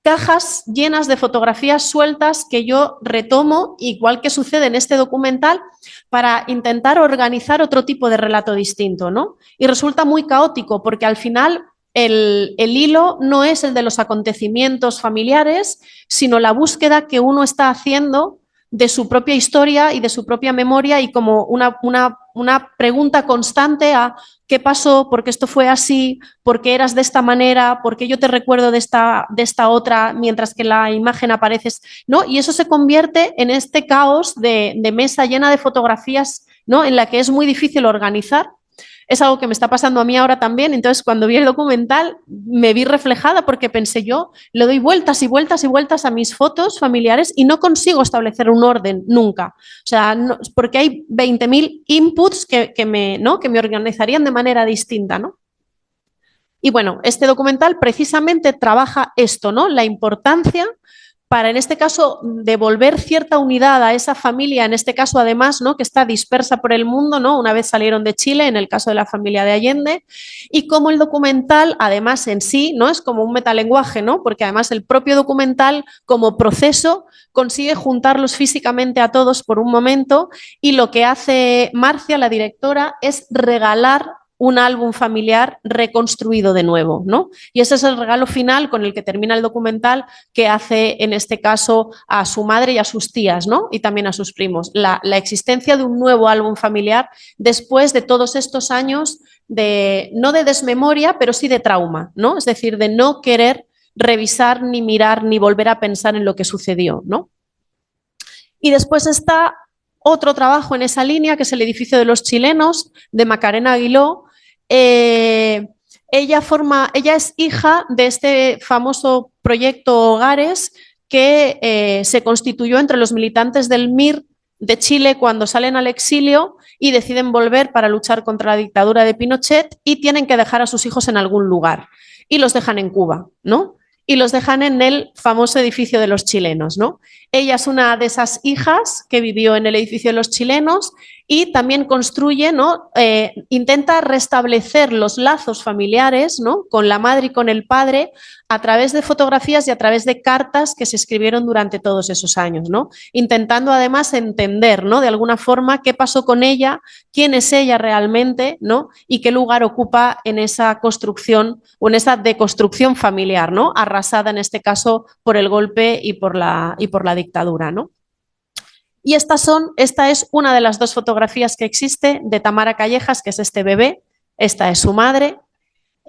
cajas llenas de fotografías sueltas que yo retomo, igual que sucede en este documental, para intentar organizar otro tipo de relato distinto, ¿no? Y resulta muy caótico porque al final el hilo no es el de los acontecimientos familiares, sino la búsqueda que uno está haciendo de su propia historia y de su propia memoria y como una pregunta constante a qué pasó, por qué esto fue así, por qué eras de esta manera, por qué yo te recuerdo de esta otra mientras que la imagen apareces, ¿no? Y eso se convierte en este caos de mesa llena de fotografías, ¿no?, en la que es muy difícil organizar. Es algo que me está pasando a mí ahora también. Entonces, cuando vi el documental, me vi reflejada porque pensé yo, le doy vueltas y vueltas y vueltas a mis fotos familiares y no consigo establecer un orden nunca. O sea, no, porque hay 20.000 inputs que me organizarían de manera distinta, ¿no? Y bueno, este documental precisamente trabaja esto, ¿no? La importancia para, en este caso, devolver cierta unidad a esa familia, en este caso, además, ¿no?, que está dispersa por el mundo, ¿no? Una vez salieron de Chile, en el caso de la familia de Allende, y cómo el documental, además, en sí, ¿no?, es como un metalenguaje, ¿no?, porque además el propio documental, como proceso, consigue juntarlos físicamente a todos por un momento, y lo que hace Marcia, la directora, es regalar un álbum familiar reconstruido de nuevo, ¿no? Y ese es el regalo final con el que termina el documental, que hace en este caso a su madre y a sus tías, ¿no? Y también a sus primos. La existencia de un nuevo álbum familiar después de todos estos años de, no de desmemoria, pero sí de trauma, ¿no? Es decir, de no querer revisar, ni mirar, ni volver a pensar en lo que sucedió, ¿no? Y después está otro trabajo en esa línea, que es el edificio de los chilenos, de Macarena Aguiló. Ella es hija de este famoso proyecto Hogares que se constituyó entre los militantes del MIR de Chile cuando salen al exilio y deciden volver para luchar contra la dictadura de Pinochet y tienen que dejar a sus hijos en algún lugar y los dejan en Cuba, ¿no? Y los dejan en el famoso edificio de los chilenos, ¿no? Ella es una de esas hijas que vivió en el edificio de los chilenos y también construye, ¿no? Intenta restablecer los lazos familiares, ¿no?, con la madre y con el padre a través de fotografías y a través de cartas que se escribieron durante todos esos años, ¿no? Intentando además entender, ¿no?, de alguna forma qué pasó con ella, quién es ella realmente, ¿no?, y qué lugar ocupa en esa construcción o en esa deconstrucción familiar, ¿no?, arrasada en este caso por el golpe y por la dictadura, ¿no? Y esta es una de las 2 fotografías que existe de Tamara Callejas, que es este bebé. Esta es su madre.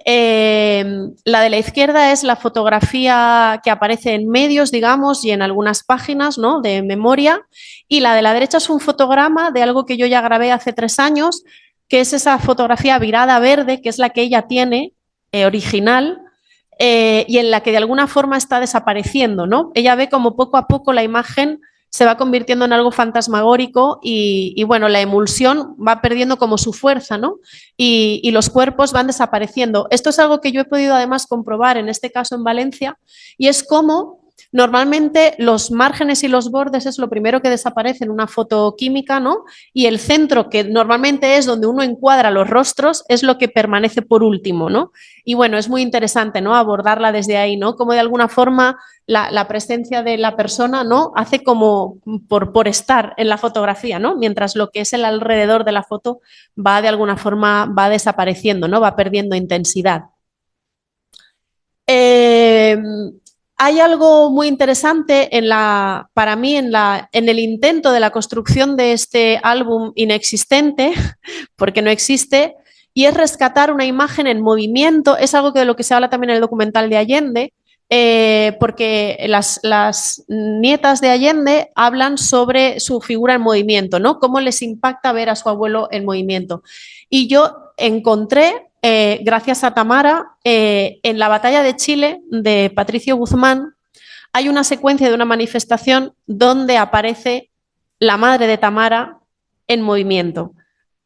La de la izquierda es la fotografía que aparece en medios, digamos, y en algunas páginas, ¿no?, de memoria. Y la de la derecha es un fotograma de algo que yo ya grabé hace 3 años, que es esa fotografía virada verde, que es la que ella tiene, original, y en la que de alguna forma está desapareciendo, ¿no? Ella ve como poco a poco la imagen se va convirtiendo en algo fantasmagórico y bueno, la emulsión va perdiendo como su fuerza, ¿no? Y los cuerpos van desapareciendo. Esto es algo que yo he podido además comprobar en este caso en Valencia y es como Normalmente los márgenes y los bordes es lo primero que desaparece en una foto química, ¿no? Y el centro, que normalmente es donde uno encuadra los rostros, es lo que permanece por último, ¿no? Y bueno, es muy interesante, ¿no? Abordarla desde ahí, ¿no? Como de alguna forma la presencia de la persona, ¿no? Hace como por estar en la fotografía, ¿no? Mientras lo que es el alrededor de la foto va de alguna forma, va desapareciendo, ¿no? Va perdiendo intensidad. Hay algo muy interesante para mí en el intento de la construcción de este álbum inexistente, porque no existe, y es rescatar una imagen en movimiento. Es algo de lo que se habla también en el documental de Allende, porque las nietas de Allende hablan sobre su figura en movimiento, ¿no? Cómo les impacta ver a su abuelo en movimiento. Y yo encontré, gracias a Tamara, en la batalla de Chile de Patricio Guzmán, hay una secuencia de una manifestación donde aparece la madre de Tamara en movimiento,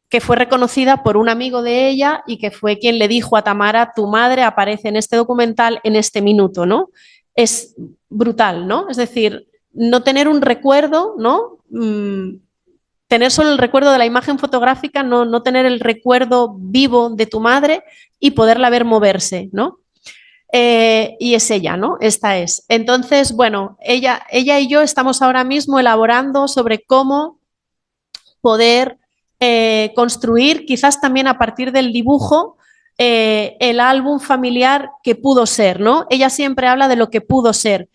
que fue reconocida por un amigo de ella y que fue quien le dijo a Tamara: tu madre aparece en este documental en este minuto, ¿no? Es brutal, ¿no? Es decir, no tener un recuerdo, ¿no? Tener solo el recuerdo de la imagen fotográfica, no tener el recuerdo vivo de tu madre y poderla ver moverse, ¿no? Y es ella, ¿no? Esta es. Entonces, bueno, ella y yo estamos ahora mismo elaborando sobre cómo poder construir, quizás también a partir del dibujo, el álbum familiar que pudo ser, ¿no? Ella siempre habla de lo que pudo ser.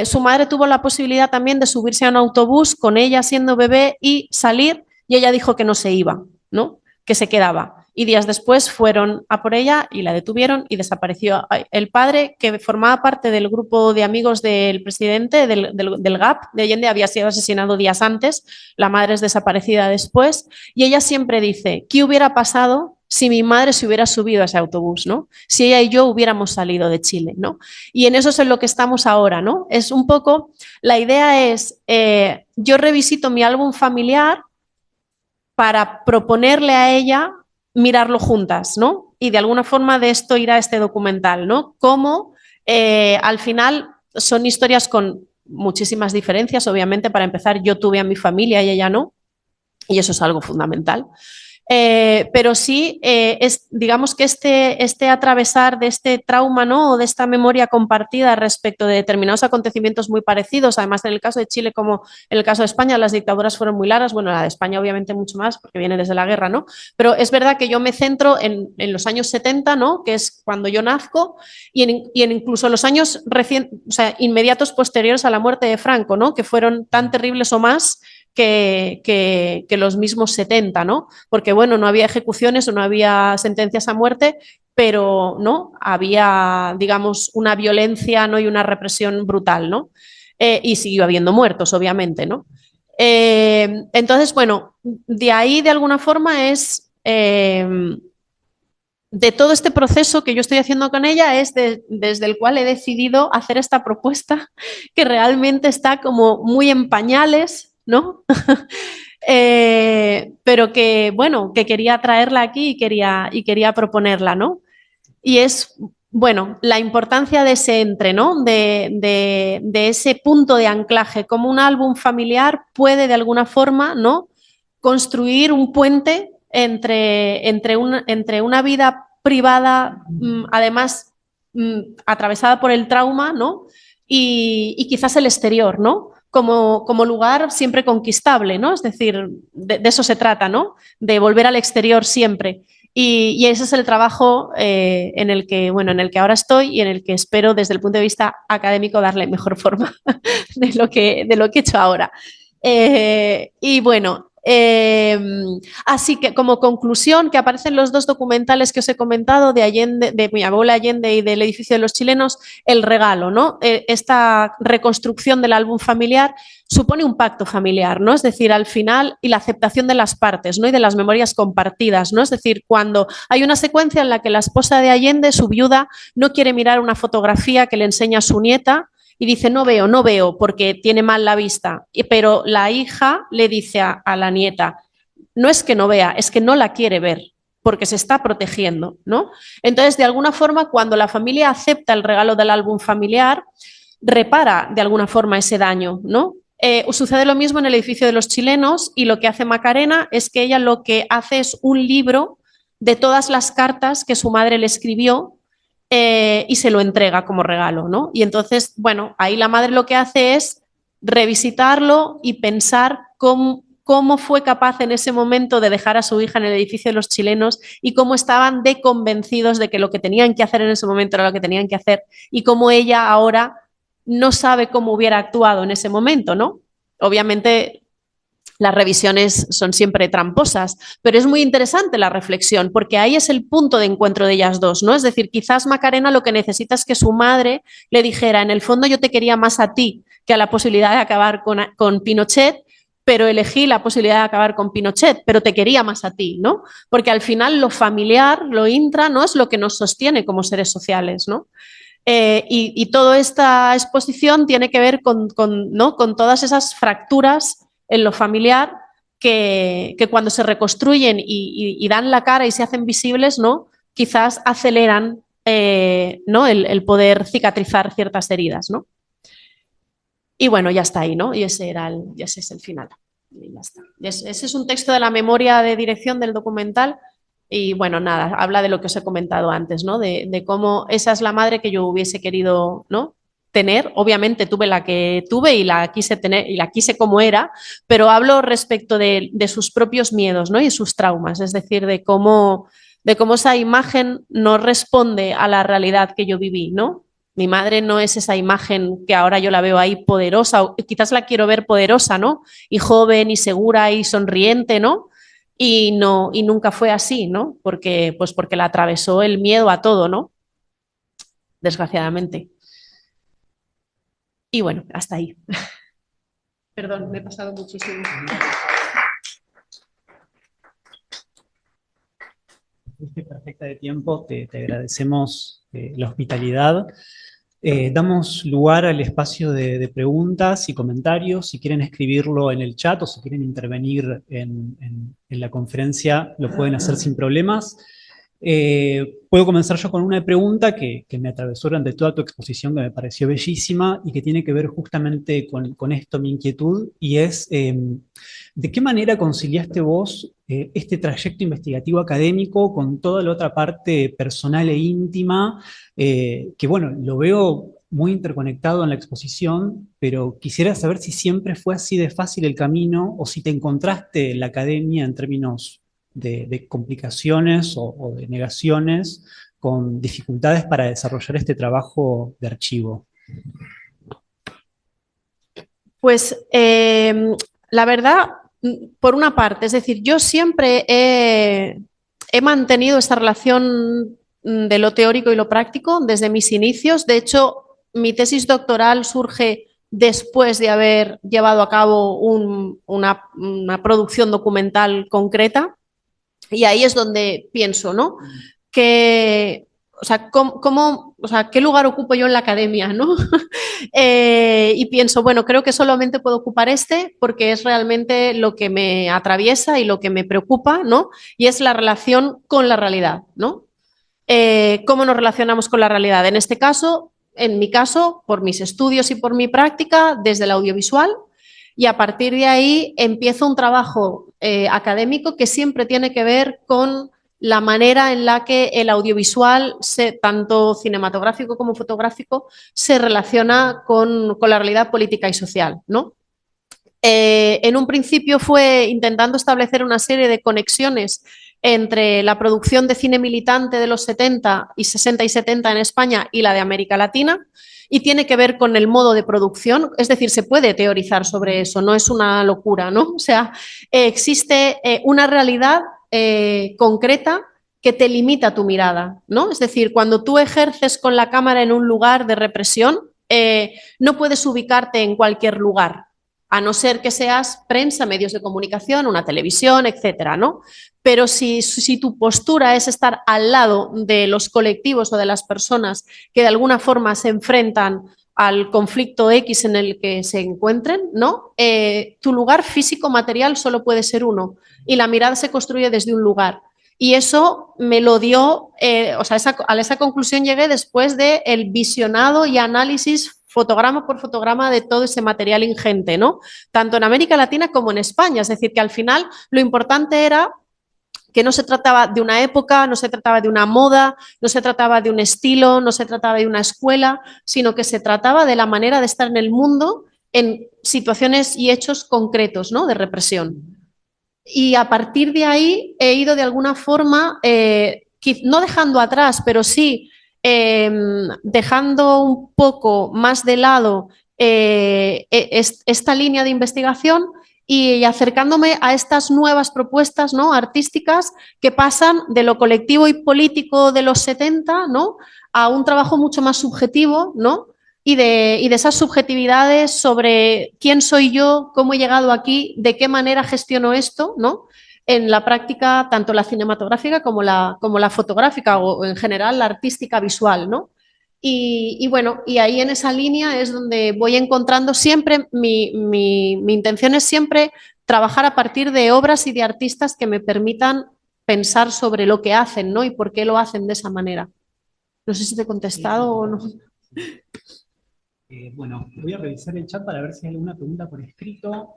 Su madre tuvo la posibilidad también de subirse a un autobús con ella siendo bebé y salir, y ella dijo que no se iba, ¿no? Que se quedaba. Y días después fueron a por ella y la detuvieron y desapareció. El padre, que formaba parte del grupo de amigos del presidente del GAP de Allende, había sido asesinado días antes, la madre es desaparecida después, y ella siempre dice: ¿qué hubiera pasado si mi madre se hubiera subido a ese autobús, ¿no? Si ella y yo hubiéramos salido de Chile, ¿no? Y en eso es en lo que estamos ahora, ¿no? Es un poco, la idea es, yo revisito mi álbum familiar para proponerle a ella mirarlo juntas, ¿no? Y de alguna forma de esto irá este documental, ¿no? Cómo al final son historias con muchísimas diferencias, obviamente. Para empezar, yo tuve a mi familia y ella no, y eso es algo fundamental. Pero sí, digamos que este atravesar de este trauma, ¿no? O de esta memoria compartida respecto de determinados acontecimientos muy parecidos, además en el caso de Chile como en el caso de España, las dictaduras fueron muy largas, bueno, la de España obviamente mucho más porque viene desde la guerra, ¿no? Pero es verdad que yo me centro en los años 70, ¿no? Que es cuando yo nazco, y en incluso los años o sea, inmediatos posteriores a la muerte de Franco, ¿no? Que fueron tan terribles o más que los mismos 70, ¿no? Porque, bueno, no había ejecuciones o no había sentencias a muerte, pero, ¿no? Había, digamos, una violencia, ¿no? Y una represión brutal, ¿no? Y siguió habiendo muertos, obviamente, ¿no? Entonces, bueno, de ahí, de alguna forma, es... de todo este proceso que yo estoy haciendo con ella es desde el cual he decidido hacer esta propuesta que realmente está como muy en pañales, ¿no? Pero que, bueno, que quería traerla aquí y quería proponerla, ¿no? Y es, bueno, la importancia de ese entre, ¿no? De ese punto de anclaje, como un álbum familiar puede de alguna forma, ¿no? Construir un puente entre una vida privada, además atravesada por el trauma, ¿no? Y quizás el exterior, ¿no? Como lugar siempre conquistable, ¿no? Es decir, de eso se trata, ¿no? De volver al exterior siempre. Y ese es el trabajo en el que, bueno, en el que ahora estoy y en el que espero desde el punto de vista académico darle mejor forma de lo que he hecho ahora. Y bueno, así que como conclusión, que aparecen los dos documentales que os he comentado de Allende, de mi abuela Allende y del edificio de los chilenos, el regalo, ¿no? Esta reconstrucción del álbum familiar supone un pacto familiar, ¿no? Es decir, al final, y la aceptación de las partes, ¿no? Y de las memorias compartidas, ¿no? Es decir, cuando hay una secuencia en la que la esposa de Allende, su viuda, no quiere mirar una fotografía que le enseña a su nieta, y dice: no veo, porque tiene mal la vista. Pero la hija le dice a la nieta: no es que no vea, es que no la quiere ver, porque se está protegiendo, ¿no? Entonces, de alguna forma, cuando la familia acepta el regalo del álbum familiar, repara de alguna forma ese daño, ¿no? Sucede lo mismo en el edificio de los chilenos y lo que hace Macarena es que ella lo que hace es un libro de todas las cartas que su madre le escribió y se lo entrega como regalo, ¿no? Y entonces, bueno, ahí la madre lo que hace es revisitarlo y pensar cómo fue capaz en ese momento de dejar a su hija en el edificio de los chilenos y cómo estaban de convencidos de que lo que tenían que hacer en ese momento era lo que tenían que hacer y cómo ella ahora no sabe cómo hubiera actuado en ese momento, ¿no? Obviamente las revisiones son siempre tramposas, pero es muy interesante la reflexión porque ahí es el punto de encuentro de ellas dos, ¿no? Es decir, quizás Macarena lo que necesita es que su madre le dijera, en el fondo yo te quería más a ti que a la posibilidad de acabar con Pinochet, pero elegí la posibilidad de acabar con Pinochet, pero te quería más a ti, ¿no? Porque al final lo familiar, lo intra, ¿no? Es lo que nos sostiene como seres sociales, ¿no? Y toda esta exposición tiene que ver ¿no? con todas esas fracturas en lo familiar que cuando se reconstruyen y dan la cara y se hacen visibles, ¿no? Quizás aceleran ¿no? el poder cicatrizar ciertas heridas, ¿no? Y bueno, ya está ahí, ¿no? Y ese es el final. Y ya está. Ese es un texto de la memoria de dirección del documental. Y bueno, nada, habla de lo que os he comentado antes, ¿no? De cómo esa es la madre que yo hubiese querido, ¿no? Tener. Obviamente tuve la que tuve y la quise tener y la quise como era, pero hablo respecto de sus propios miedos, ¿no? Y sus traumas, es decir, de cómo esa imagen no responde a la realidad que yo viví, ¿no? Mi madre no es esa imagen que ahora yo la veo ahí poderosa, o quizás la quiero ver poderosa, ¿no? Y joven y segura y sonriente, ¿no? Y no, y nunca fue así, ¿no? Porque la atravesó el miedo a todo, ¿no? Desgraciadamente. Y bueno, hasta ahí. Perdón, me he pasado muchísimo. Fuiste perfecta de tiempo, te agradecemos la hospitalidad. Damos lugar al espacio de preguntas y comentarios. Si quieren escribirlo en el chat o si quieren intervenir en la conferencia, lo pueden hacer sin problemas. Puedo comenzar yo con una pregunta que me atravesó durante toda tu exposición, que me pareció bellísima y que tiene que ver justamente con esto, mi inquietud, y es ¿de qué manera conciliaste vos este trayecto investigativo académico con toda la otra parte personal e íntima? Que bueno, lo veo muy interconectado en la exposición, pero quisiera saber si siempre fue así de fácil el camino o si te encontraste en la academia en términos de complicaciones o de negaciones con dificultades para desarrollar este trabajo de archivo. Pues la verdad, por una parte, es decir, yo siempre he mantenido esta relación de lo teórico y lo práctico desde mis inicios. De hecho, mi tesis doctoral surge después de haber llevado a cabo una producción documental concreta. Y ahí es donde pienso, ¿no? Que, o sea, o sea, ¿qué lugar ocupo yo en la academia, ¿no? Y pienso, bueno, creo que solamente puedo ocupar este porque es realmente lo que me atraviesa y lo que me preocupa, ¿no? Y es la relación con la realidad, ¿no? ¿Cómo nos relacionamos con la realidad? En este caso, en mi caso, por mis estudios y por mi práctica, desde el audiovisual, y a partir de ahí empiezo un trabajo académico que siempre tiene que ver con la manera en la que el audiovisual, tanto cinematográfico como fotográfico, se relaciona con la realidad política y social, ¿no? En un principio fue intentando establecer una serie de conexiones entre la producción de cine militante de los 70 y 60 y 70 en España y la de América Latina, y tiene que ver con el modo de producción, es decir, se puede teorizar sobre eso, no es una locura, ¿no? O sea, existe una realidad concreta que te limita tu mirada, ¿no? Es decir, cuando tú ejerces con la cámara en un lugar de represión, no puedes ubicarte en cualquier lugar, a no ser que seas prensa, medios de comunicación, una televisión, etcétera, ¿no? Pero si tu postura es estar al lado de los colectivos o de las personas que de alguna forma se enfrentan al conflicto X en el que se encuentren, ¿no? Tu lugar físico material solo puede ser uno y la mirada se construye desde un lugar. Y eso me lo dio, o sea, a esa conclusión llegué después del visionado y análisis fotograma por fotograma de todo ese material ingente, ¿no? Tanto en América Latina como en España. Es decir, que al final lo importante era que no se trataba de una época, no se trataba de una moda, no se trataba de un estilo, no se trataba de una escuela, sino que se trataba de la manera de estar en el mundo en situaciones y hechos concretos, ¿no? De represión. Y a partir de ahí he ido de alguna forma, no dejando atrás, pero sí dejando un poco más de lado esta línea de investigación y acercándome a estas nuevas propuestas, ¿no? Artísticas que pasan de lo colectivo y político de los 70, ¿no? A un trabajo mucho más subjetivo, ¿no? Y de esas subjetividades sobre quién soy yo, cómo he llegado aquí, de qué manera gestiono esto, ¿no? En la práctica, tanto la cinematográfica como la fotográfica o en general la artística visual, ¿no? Y bueno, y ahí en esa línea es donde voy encontrando siempre, mi intención es siempre trabajar a partir de obras y de artistas que me permitan pensar sobre lo que hacen, ¿no? Y por qué lo hacen de esa manera. No sé si te he contestado o no. Bueno, voy a revisar el chat para ver si hay alguna pregunta por escrito.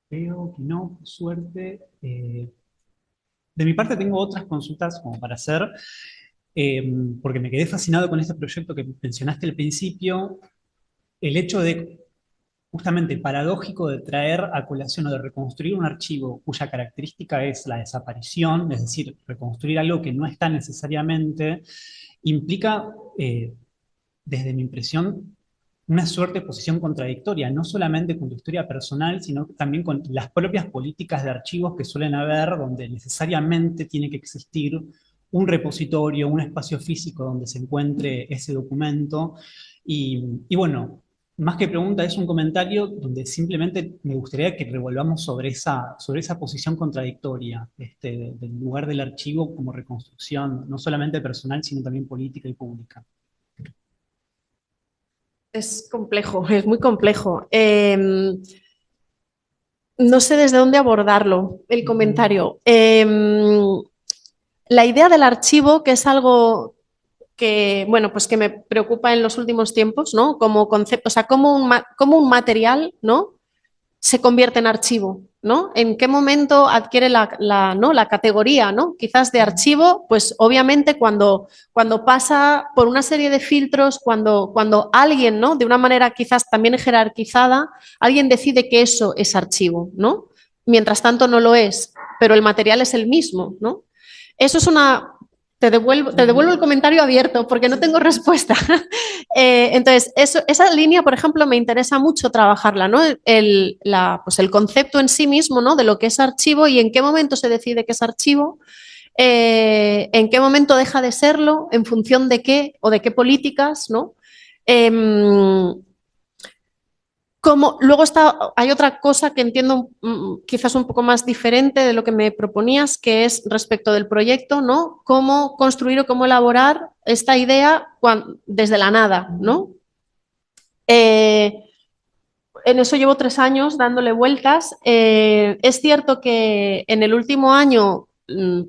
Veo que no, por suerte. De mi parte tengo otras consultas como para hacer, porque me quedé fascinado con este proyecto que mencionaste al principio, el hecho de, justamente paradójico, de traer a colación o de reconstruir un archivo cuya característica es la desaparición, es decir, reconstruir algo que no está necesariamente, implica, desde mi impresión, una suerte de posición contradictoria, no solamente con tu historia personal, sino también con las propias políticas de archivos que suelen haber, donde necesariamente tiene que existir un repositorio, un espacio físico donde se encuentre ese documento. Y bueno, más que pregunta, es un comentario donde simplemente me gustaría que revolvamos sobre esa posición contradictoria, del lugar del archivo como reconstrucción, no solamente personal, sino también política y pública. Es complejo, es muy complejo. No sé desde dónde abordarlo, el comentario. La idea del archivo, que es algo que, bueno, pues que me preocupa en los últimos tiempos, ¿no? Como concepto, o sea, como un material, ¿no? Se convierte en archivo, ¿no? ¿En qué momento adquiere ¿no? la categoría, ¿no? Quizás de archivo, pues obviamente cuando pasa por una serie de filtros, cuando alguien, ¿no? De una manera quizás también jerarquizada, alguien decide que eso es archivo, ¿no? Mientras tanto no lo es, pero el material es el mismo, ¿no? Eso es una... Te devuelvo el comentario abierto porque no tengo respuesta. Entonces, esa línea, por ejemplo, me interesa mucho trabajarla, ¿no? Pues el concepto en sí mismo, ¿no? De lo que es archivo y en qué momento se decide que es archivo, en qué momento deja de serlo, en función de qué o de qué políticas, ¿no? Luego hay otra cosa que entiendo quizás un poco más diferente de lo que me proponías, que es respecto del proyecto, ¿no? Cómo construir o cómo elaborar esta idea desde la nada, ¿no? En eso llevo 3 años dándole vueltas. Es cierto que en el último año,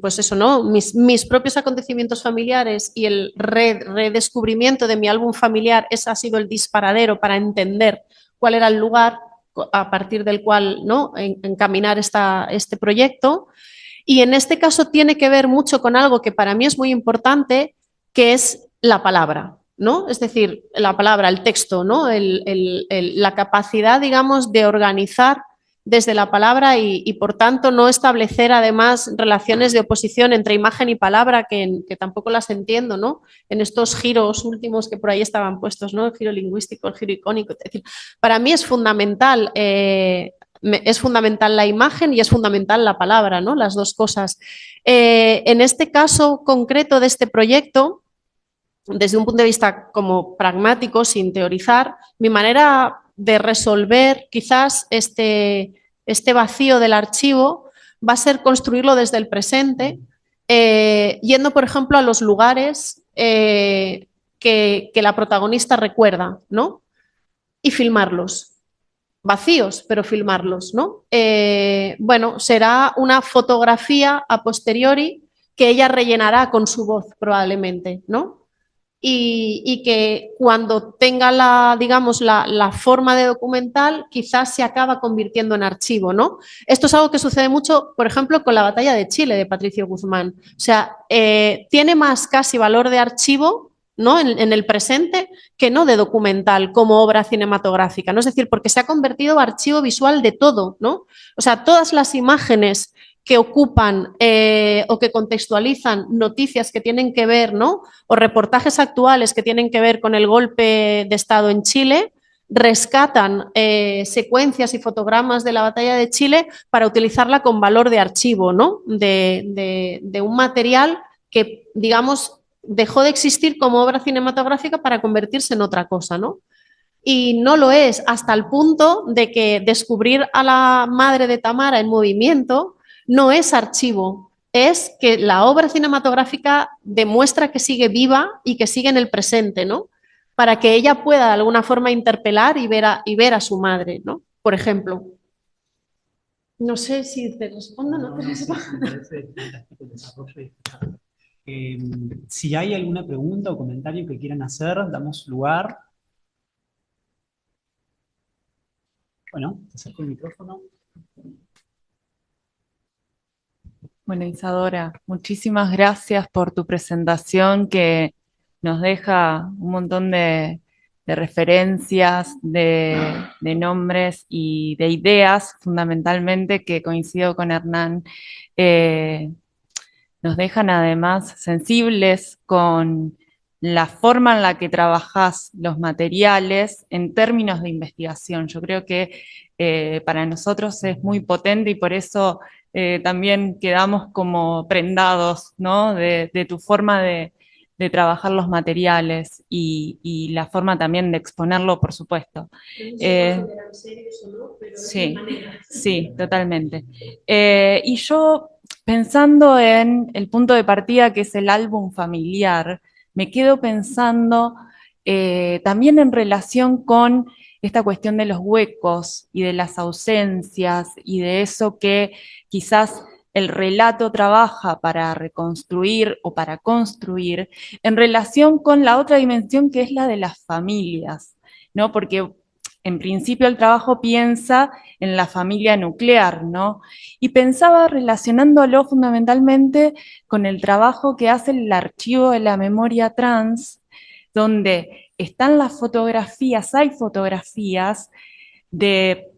pues eso, ¿no? Mis propios acontecimientos familiares y el redescubrimiento de mi álbum familiar, ese ha sido el disparadero para entender cuál era el lugar a partir del cual, ¿no? Encaminar este proyecto. Y en este caso tiene que ver mucho con algo que para mí es muy importante, que es la palabra, ¿no? Es decir, la palabra, el texto, ¿no? La capacidad, digamos, de organizar desde la palabra y por tanto no establecer además relaciones de oposición entre imagen y palabra que tampoco las entiendo, ¿no? En estos giros últimos que por ahí estaban puestos, ¿no? El giro lingüístico, el giro icónico. Es decir, para mí es fundamental la imagen y es fundamental la palabra, ¿no? Las dos cosas. En este caso concreto de este proyecto, desde un punto de vista como pragmático, sin teorizar, mi manera de resolver quizás este vacío del archivo va a ser construirlo desde el presente, yendo, por ejemplo, a los lugares que la protagonista recuerda, ¿no? Y filmarlos. Vacíos, pero filmarlos, ¿no? Bueno, será una fotografía a posteriori que ella rellenará con su voz, probablemente, ¿no? y que cuando tenga la, digamos, la forma de documental, quizás se acaba convirtiendo en archivo, ¿no? Esto es algo que sucede mucho, por ejemplo, con la batalla de Chile de Patricio Guzmán. O sea, tiene más casi valor de archivo, ¿no? En el presente que no de documental como obra cinematográfica, ¿no? Es decir, porque se ha convertido archivo visual de todo, ¿no? O sea, todas las imágenes que ocupan o que contextualizan noticias que tienen que ver, ¿no? O reportajes actuales que tienen que ver con el golpe de Estado en Chile, rescatan secuencias y fotogramas de la batalla de Chile para utilizarla con valor de archivo, ¿no? De un material que, digamos, dejó de existir como obra cinematográfica para convertirse en otra cosa, ¿no? Y no lo es hasta el punto de que descubrir a la madre de Tamara en movimiento no es archivo, es que la obra cinematográfica demuestra que sigue viva y que sigue en el presente, ¿no? Para que ella pueda de alguna forma interpelar y ver a su madre, ¿no? Por ejemplo. No sé si te respondo, no te respondo. Sí, me parece fantástico el desarrollo. Si hay alguna pregunta o comentario que quieran hacer, damos lugar. Bueno, te acerco el micrófono. Bueno, Isadora, muchísimas gracias por tu presentación que nos deja un montón de referencias, de nombres y de ideas, fundamentalmente, que coincido con Hernán, eh, nos dejan además sensibles con la forma en la que trabajás los materiales en términos de investigación. Yo creo que para nosotros es muy potente y por eso también quedamos como prendados, ¿no? de tu forma de trabajar los materiales y la forma también de exponerlo, por supuesto. Sí, sí, totalmente. Y yo, pensando en el punto de partida que es el álbum familiar, me quedo pensando también en relación con esta cuestión de los huecos y de las ausencias y de eso que quizás el relato trabaja para reconstruir o para construir, en relación con la otra dimensión que es la de las familias, ¿no? Porque en principio el trabajo piensa en la familia nuclear, ¿no? Y pensaba relacionándolo fundamentalmente con el trabajo que hace el archivo de la memoria trans, donde están las fotografías, hay fotografías de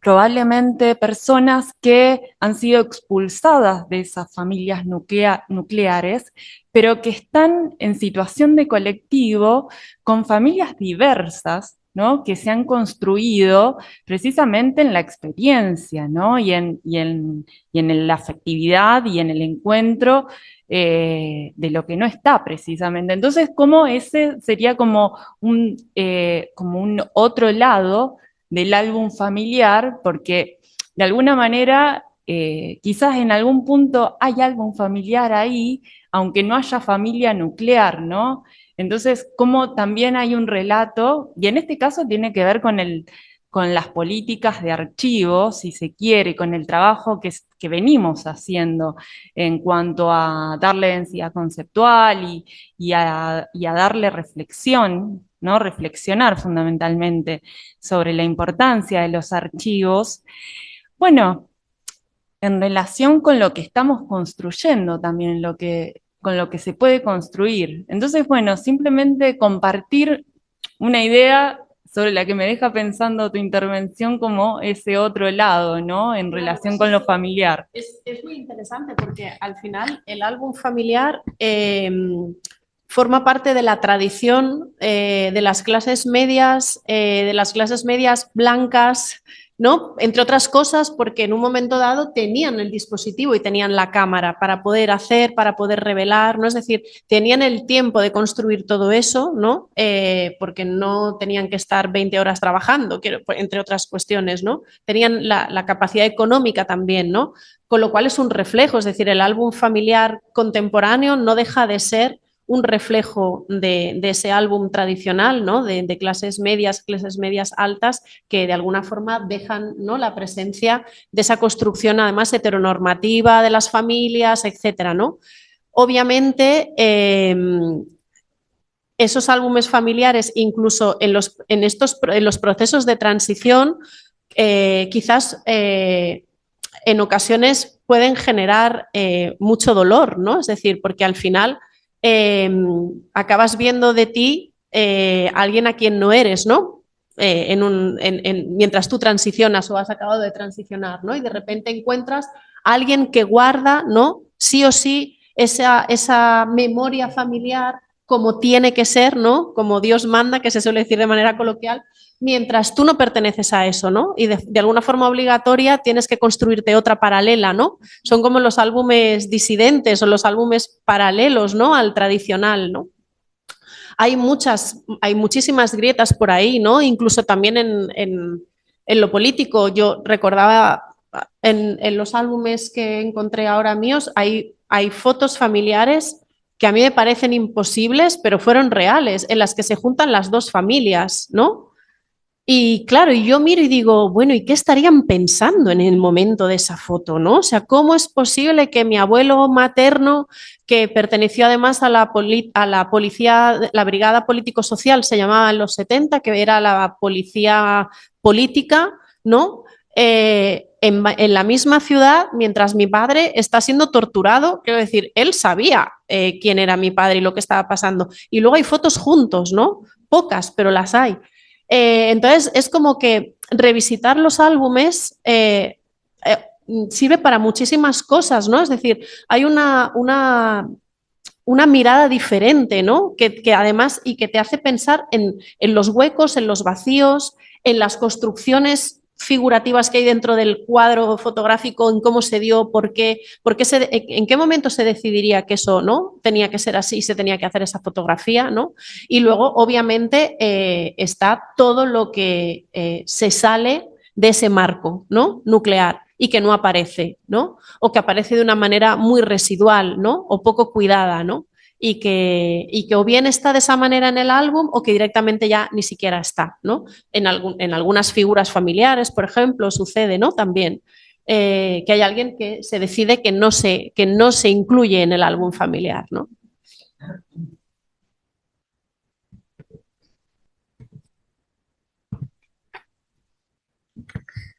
probablemente personas que han sido expulsadas de esas familias nucleares, pero que están en situación de colectivo con familias diversas, ¿no? Que se han construido precisamente en la experiencia, ¿no? Y en la afectividad y en el encuentro de lo que no está precisamente. Entonces, como ese sería como un otro lado del álbum familiar, porque de alguna manera quizás en algún punto hay álbum familiar ahí, aunque no haya familia nuclear, ¿no? Entonces, como también hay un relato, y en este caso tiene que ver con las políticas de archivo, si se quiere, con el trabajo que venimos haciendo en cuanto a darle densidad conceptual y a darle reflexión, ¿no? Reflexionar fundamentalmente sobre la importancia de los archivos. Bueno, en relación con lo que estamos construyendo también, con lo que se puede construir. Entonces, bueno, simplemente compartir una idea sobre la que me deja pensando tu intervención como ese otro lado, ¿no? En relación con lo familiar. Es muy interesante porque al final el álbum familiar forma parte de la tradición de las clases medias blancas, ¿no? Entre otras cosas, porque en un momento dado tenían el dispositivo y tenían la cámara para poder hacer, para poder revelar, ¿no? Es decir, tenían el tiempo de construir todo eso, ¿no? Porque no tenían que estar 20 horas trabajando, entre otras cuestiones, ¿no? Tenían la capacidad económica también, ¿no? Con lo cual es un reflejo, es decir, el álbum familiar contemporáneo no deja de ser un reflejo de ese álbum tradicional, ¿no? de clases medias altas, que de alguna forma dejan, ¿no? la presencia de esa construcción además heteronormativa de las familias, etcétera, ¿no? Obviamente, esos álbumes familiares, incluso en los procesos de transición, quizás en ocasiones pueden generar mucho dolor, ¿no? Es decir, porque al final acabas viendo de ti alguien a quien no eres, ¿no? Mientras tú transicionas o has acabado de transicionar, ¿no? Y de repente encuentras a alguien que guarda, ¿no? Sí o sí esa memoria familiar como tiene que ser, ¿no? Como Dios manda, que se suele decir de manera coloquial, mientras tú no perteneces a eso, ¿no? Y de alguna forma obligatoria tienes que construirte otra paralela, ¿no? Son como los álbumes disidentes o los álbumes paralelos, ¿no? Al tradicional, ¿no? Hay muchísimas grietas por ahí, ¿no? Incluso también en lo político. Yo recordaba en los álbumes que encontré ahora míos, hay fotos familiares que a mí me parecen imposibles, pero fueron reales, en las que se juntan las dos familias, ¿no? Y claro, yo miro y digo, bueno, ¿y qué estarían pensando en el momento de esa foto, no? O sea, ¿cómo es posible que mi abuelo materno, que perteneció además a la policía, la brigada político-social, se llamaba en los 70, que era la policía política, ¿no? En la misma ciudad, mientras mi padre está siendo torturado, quiero decir, él sabía quién era mi padre y lo que estaba pasando. Y luego hay fotos juntos, ¿no? Pocas, pero las hay. Entonces, es como que revisitar los álbumes sirve para muchísimas cosas, ¿no? Es decir, hay una mirada diferente, ¿no? Que además y que te hace pensar en los huecos, en los vacíos, en las construcciones figurativas que hay dentro del cuadro fotográfico, en cómo se dio, en qué momento se decidiría que eso, ¿no? Tenía que ser así, se tenía que hacer esa fotografía, ¿no? Y luego, obviamente, está todo lo que se sale de ese marco, ¿no? Nuclear y que no aparece, ¿no? O que aparece de una manera muy residual, ¿no? O poco cuidada, ¿no? Y que o bien está de esa manera en el álbum o que directamente ya ni siquiera está, ¿no? En algunas figuras familiares, por ejemplo, sucede, ¿no? También que hay alguien que se decide que no se incluye en el álbum familiar, ¿no?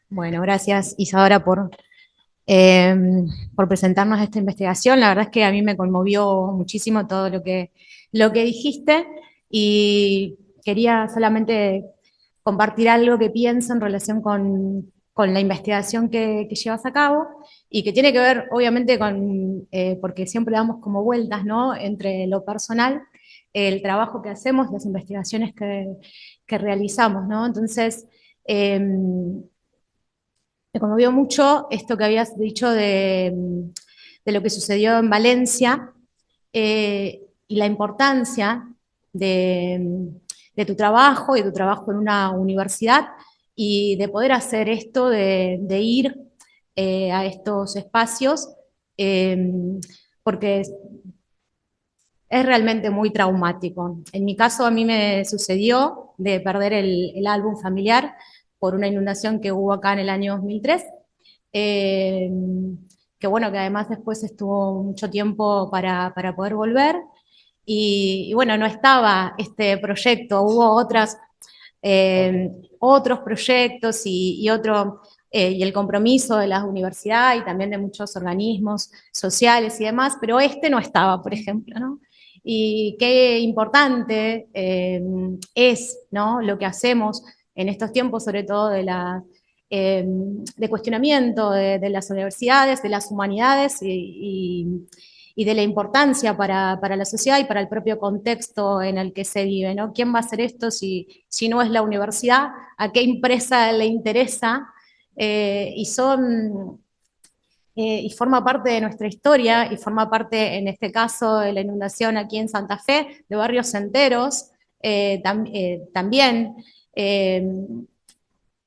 Bueno, gracias Isadora por presentarnos esta investigación. La verdad es que a mí me conmovió muchísimo todo lo que dijiste y quería solamente compartir algo que pienso en relación con la investigación que llevas a cabo y que tiene que ver obviamente porque siempre damos como vueltas, ¿no? Entre lo personal, el trabajo que hacemos, las investigaciones que realizamos, ¿no? Entonces, me conmovió mucho esto que habías dicho de lo que sucedió en Valencia y la importancia de tu trabajo y tu trabajo en una universidad y de poder hacer esto, de ir a estos espacios, porque es realmente muy traumático. En mi caso, a mí me sucedió de perder el álbum familiar por una inundación que hubo acá en el año 2003, que bueno, que además después estuvo mucho tiempo para poder volver, y bueno, no estaba este proyecto, hubo otros proyectos y el compromiso de las universidades y también de muchos organismos sociales y demás, pero este no estaba, por ejemplo, ¿no? Y qué importante es, ¿no? Lo que hacemos en estos tiempos, sobre todo de cuestionamiento de las universidades, de las humanidades y de la importancia para la sociedad y para el propio contexto en el que se vive, ¿no? ¿Quién va a hacer esto si no es la universidad? ¿A qué empresa le interesa? Y forma parte de nuestra historia y forma parte, en este caso, de la inundación aquí en Santa Fe, de barrios enteros, también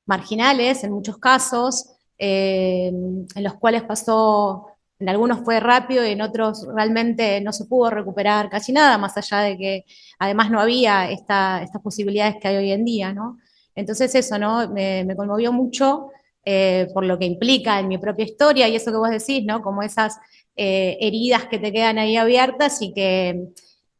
marginales en muchos casos, en los cuales pasó, en algunos fue rápido y en otros realmente no se pudo recuperar casi nada, más allá de que además no había estas posibilidades que hay hoy en día, ¿no? Entonces eso, ¿no? Me conmovió mucho por lo que implica en mi propia historia y eso que vos decís, ¿no? Como esas heridas que te quedan ahí abiertas y que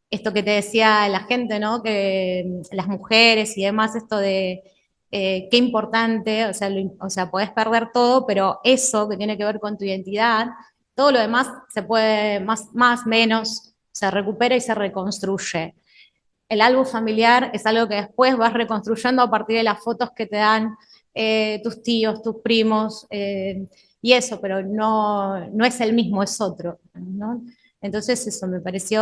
esto que te decía la gente, ¿no? Que las mujeres y demás, esto de qué importante, o sea, podés perder todo, pero eso que tiene que ver con tu identidad, todo lo demás se puede, menos, se recupera y se reconstruye. El álbum familiar es algo que después vas reconstruyendo a partir de las fotos que te dan tus tíos, tus primos, y eso, pero no es el mismo, es otro, ¿no? Entonces eso me parece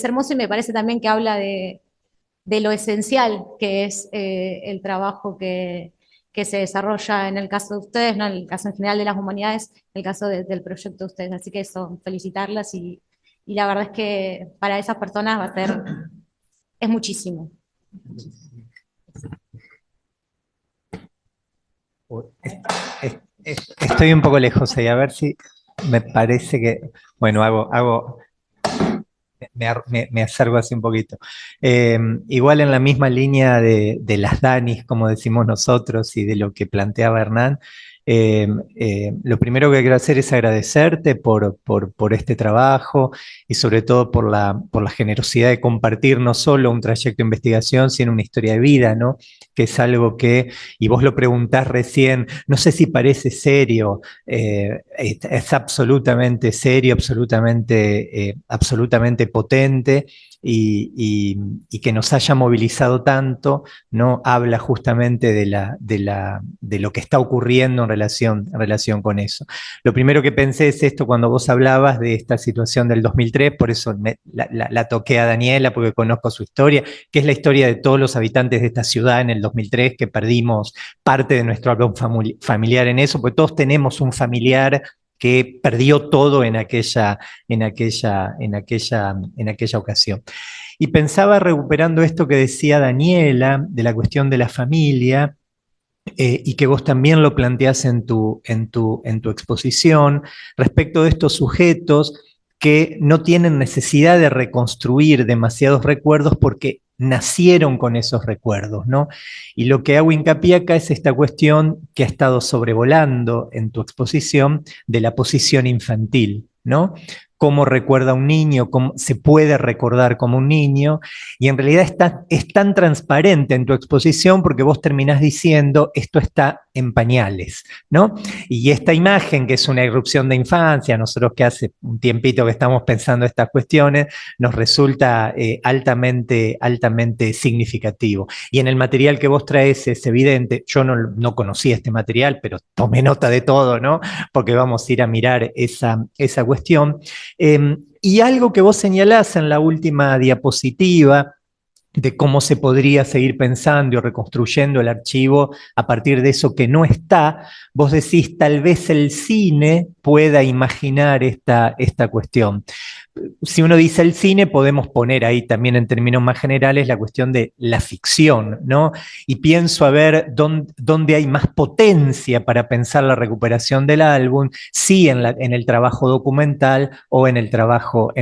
hermoso y me parece también que habla de lo esencial que es el trabajo que se desarrolla en el caso de ustedes, no en el caso en general de las humanidades, en el caso del proyecto de ustedes. Así que eso, felicitarlas y la verdad es que para esas personas va a ser, es muchísimo. Estoy un poco lejos ahí, a ver si me parece que, bueno, me acerco así un poquito. Igual en la misma línea de las Danis, como decimos nosotros, y de lo que planteaba Hernán, lo primero que quiero hacer es agradecerte por este trabajo y sobre todo por la generosidad de compartir no solo un trayecto de investigación, sino una historia de vida, ¿no? Que es algo que, y vos lo preguntás recién, no sé si parece serio, es absolutamente serio, absolutamente potente, y que nos haya movilizado tanto, ¿no? Habla justamente de lo que está ocurriendo en relación con eso. Lo primero que pensé es esto cuando vos hablabas de esta situación del 2003, por eso la toqué a Daniela, porque conozco su historia, que es la historia de todos los habitantes de esta ciudad en el 2003, que perdimos parte de nuestro árbol familiar en eso, porque todos tenemos un familiar que perdió todo en aquella ocasión. Y pensaba, recuperando esto que decía Daniela, de la cuestión de la familia, y que vos también lo planteás en tu exposición, respecto de estos sujetos que no tienen necesidad de reconstruir demasiados recuerdos porque nacieron con esos recuerdos, ¿no? Y lo que hago hincapié acá es esta cuestión que ha estado sobrevolando en tu exposición de la posición infantil, ¿no? Cómo recuerda un niño, cómo se puede recordar como un niño, y en realidad es tan transparente en tu exposición porque vos terminás diciendo esto está en pañales, ¿no? Y esta imagen, que es una irrupción de infancia, nosotros que hace un tiempito que estamos pensando estas cuestiones, nos resulta altamente significativo. Y en el material que vos traes es evidente, yo no conocía este material, pero tomé nota de todo, ¿no? Porque vamos a ir a mirar esa cuestión. Y algo que vos señalás en la última diapositiva, de cómo se podría seguir pensando y reconstruyendo el archivo a partir de eso que no está, vos decís, tal vez el cine pueda imaginar esta cuestión. Si uno dice el cine, podemos poner ahí también en términos más generales la cuestión de la ficción, ¿no? Y pienso a ver dónde hay más potencia para pensar la recuperación del álbum, si en el trabajo documental o en el trabajo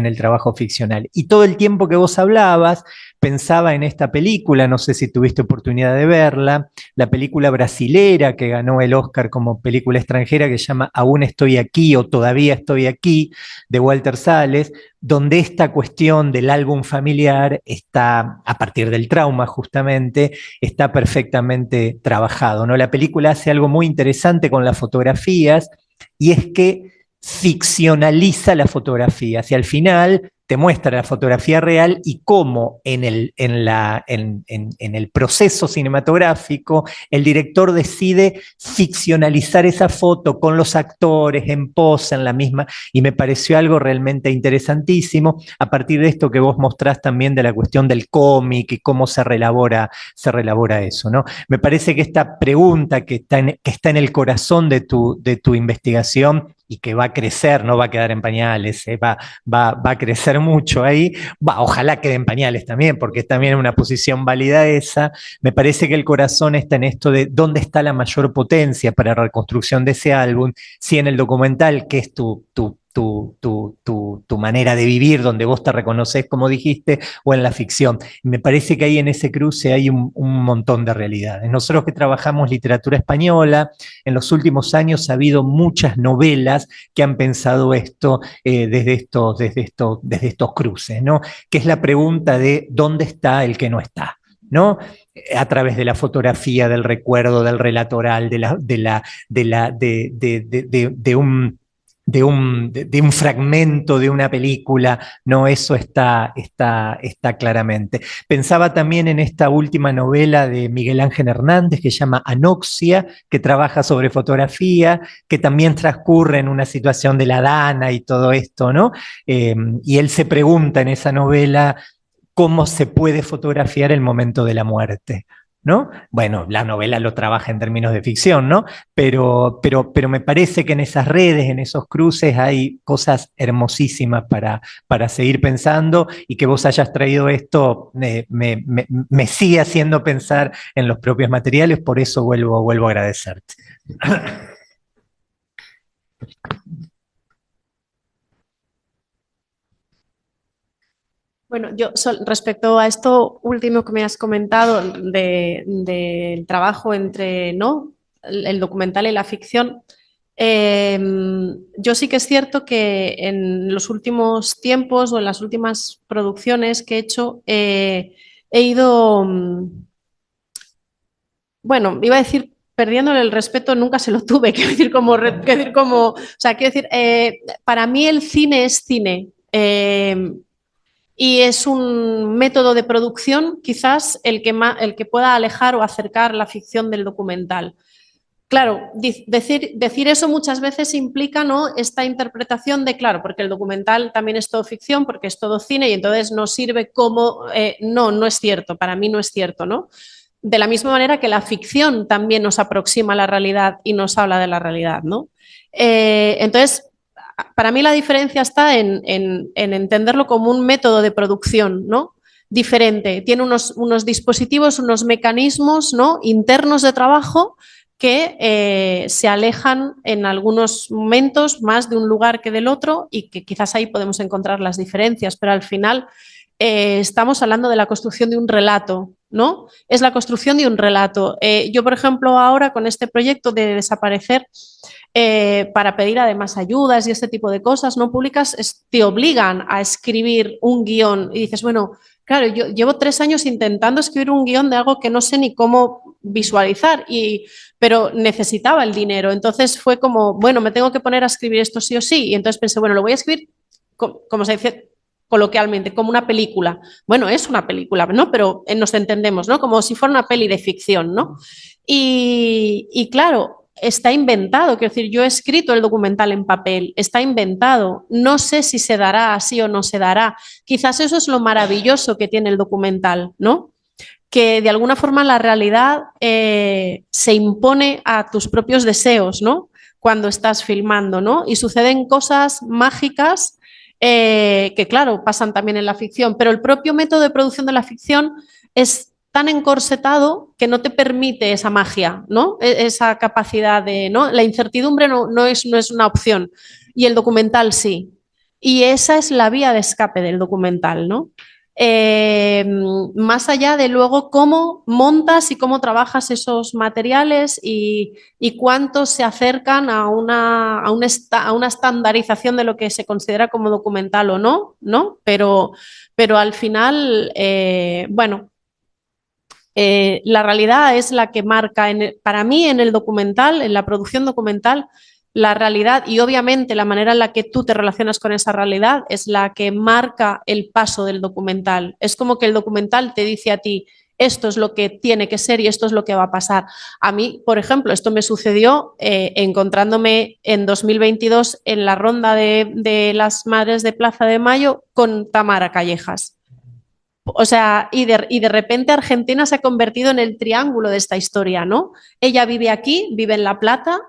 ficcional. Y todo el tiempo que vos hablabas, pensaba en esta película, no sé si tuviste oportunidad de verla, la película brasilera que ganó el Oscar como película extranjera, que se llama Aún estoy aquí o Todavía estoy aquí, de Walter Salles, donde esta cuestión del álbum familiar está, a partir del trauma justamente, está perfectamente trabajado, ¿no? La película hace algo muy interesante con las fotografías, y es que ficcionaliza la fotografía, hacia el final te muestra la fotografía real y cómo en el proceso cinematográfico el director decide ficcionalizar esa foto con los actores en pose, en la misma, y me pareció algo realmente interesantísimo, a partir de esto que vos mostrás también de la cuestión del cómic y cómo se relabora eso, ¿no? Me parece que esta pregunta que está en el corazón de tu investigación y que va a crecer, no va a quedar en pañales, va a crecer mucho ahí, ojalá quede en pañales también, porque es también una posición válida esa. Me parece que el corazón está en esto de dónde está la mayor potencia para la reconstrucción de ese álbum, si en el documental, que es tu tu manera de vivir, donde vos te reconoces, como dijiste, o en la ficción. Y me parece que ahí en ese cruce hay un montón de realidades. Nosotros que trabajamos literatura española, en los últimos años ha habido muchas novelas que han pensado esto desde estos cruces, ¿no? Que es la pregunta de ¿dónde está el que no está? ¿No? A través de la fotografía, del recuerdo, del relato oral, de un fragmento de una película, no, eso está claramente. Pensaba también en esta última novela de Miguel Ángel Hernández que se llama Anoxia, que trabaja sobre fotografía, que también transcurre en una situación de la Dana y todo esto, ¿no? Y él se pregunta en esa novela cómo se puede fotografiar el momento de la muerte, ¿no? Bueno, la novela lo trabaja en términos de ficción, ¿no? Pero me parece que en esas redes, en esos cruces, hay cosas hermosísimas para seguir pensando, y que vos hayas traído esto me sigue haciendo pensar en los propios materiales, por eso vuelvo a agradecerte. Bueno, yo respecto a esto último que me has comentado del trabajo entre, ¿no?, el documental y la ficción, yo sí que es cierto que en los últimos tiempos o en las últimas producciones que he hecho he ido, bueno, iba a decir perdiéndole el respeto, nunca se lo tuve, quiero decir o sea, quiero decir, para mí el cine es cine. Y es un método de producción quizás el que pueda alejar o acercar la ficción del documental. Claro, decir eso muchas veces implica, ¿no?, esta interpretación de, claro, porque el documental también es todo ficción, porque es todo cine y entonces no sirve como... no es cierto, para mí no es cierto, ¿no? De la misma manera que la ficción también nos aproxima a la realidad y nos habla de la realidad, ¿no? Entonces, para mí la diferencia está en entenderlo como un método de producción, ¿no?, diferente. Tiene unos dispositivos, unos mecanismos, ¿no?, internos de trabajo que se alejan en algunos momentos más de un lugar que del otro, y que quizás ahí podemos encontrar las diferencias, pero al final estamos hablando de la construcción de un relato, ¿no? Es la construcción de un relato. Yo, por ejemplo, ahora con este proyecto de Desaparecer, para pedir además ayudas y este tipo de cosas no públicas, te obligan a escribir un guión y dices, bueno, claro, yo llevo 3 años intentando escribir un guión de algo que no sé ni cómo visualizar, pero necesitaba el dinero. Entonces fue como, bueno, me tengo que poner a escribir esto sí o sí. Y entonces pensé, bueno, lo voy a escribir, como se dice coloquialmente, como una película. Bueno, es una película, ¿no? Pero nos entendemos, ¿no? Como si fuera una peli de ficción, ¿no? Y claro, está inventado, quiero decir, yo he escrito el documental en papel, está inventado, no sé si se dará así o no se dará. Quizás eso es lo maravilloso que tiene el documental, ¿no? Que de alguna forma la realidad se impone a tus propios deseos, ¿no?, cuando estás filmando, ¿no? Y suceden cosas mágicas que, claro, pasan también en la ficción, pero el propio método de producción de la ficción es tan encorsetado que no te permite esa magia, ¿no?, esa capacidad de, ¿no?, la incertidumbre no es una opción, y el documental sí. Y esa es la vía de escape del documental, ¿no? Más allá de luego cómo montas y cómo trabajas esos materiales y cuánto se acercan a una estandarización de lo que se considera como documental o no, ¿no? Pero al final, bueno, la realidad es la que marca, para mí en el documental, en la producción documental, la realidad y obviamente la manera en la que tú te relacionas con esa realidad es la que marca el paso del documental. Es como que el documental te dice a ti, esto es lo que tiene que ser y esto es lo que va a pasar. A mí, por ejemplo, esto me sucedió encontrándome en 2022 en la ronda de las Madres de Plaza de Mayo con Tamara Callejas. O sea, y de repente Argentina se ha convertido en el triángulo de esta historia, ¿no? Ella vive aquí, vive en La Plata,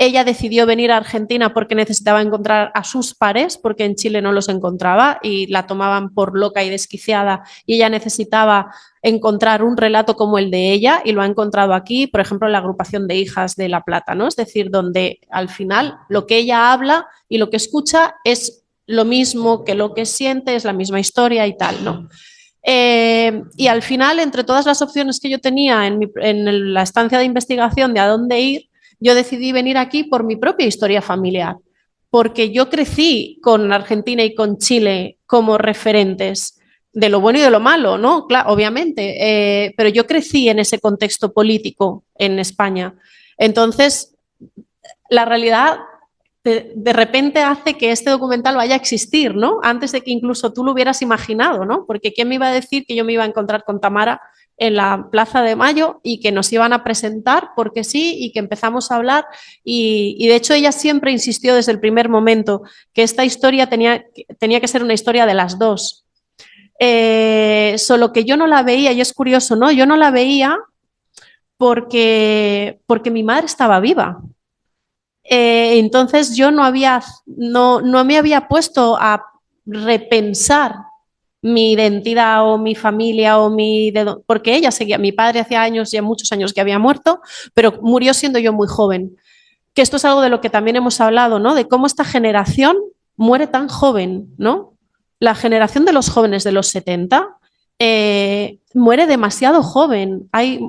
Ella decidió venir a Argentina porque necesitaba encontrar a sus pares, porque en Chile no los encontraba y la tomaban por loca y desquiciada, y ella necesitaba encontrar un relato como el de ella, y lo ha encontrado aquí, por ejemplo, en la agrupación de hijas de La Plata, ¿no? Es decir, donde al final lo que ella habla y lo que escucha es lo mismo que lo que siente, es la misma historia y tal, ¿no? Y al final, entre todas las opciones que yo tenía en la estancia de investigación de a dónde ir, yo decidí venir aquí por mi propia historia familiar, porque yo crecí con Argentina y con Chile como referentes de lo bueno y de lo malo, ¿no? Claro, obviamente, pero yo crecí en ese contexto político en España. Entonces, la realidad de repente hace que este documental vaya a existir, ¿no? Antes de que incluso tú lo hubieras imaginado, ¿no? Porque ¿quién me iba a decir que yo me iba a encontrar con Tamara en la Plaza de Mayo y que nos iban a presentar porque sí y que empezamos a hablar? Y de hecho ella siempre insistió desde el primer momento que esta historia tenía que ser una historia de las dos. Solo que yo no la veía, y es curioso, ¿no? Yo no la veía porque mi madre estaba viva. Entonces yo no me había puesto a repensar mi identidad o mi familia porque ella seguía, mi padre hacía años, ya muchos años que había muerto, pero murió siendo yo muy joven. Que esto es algo de lo que también hemos hablado, ¿no? De cómo esta generación muere tan joven, ¿no? La generación de los jóvenes de los 70 muere demasiado joven. Hay,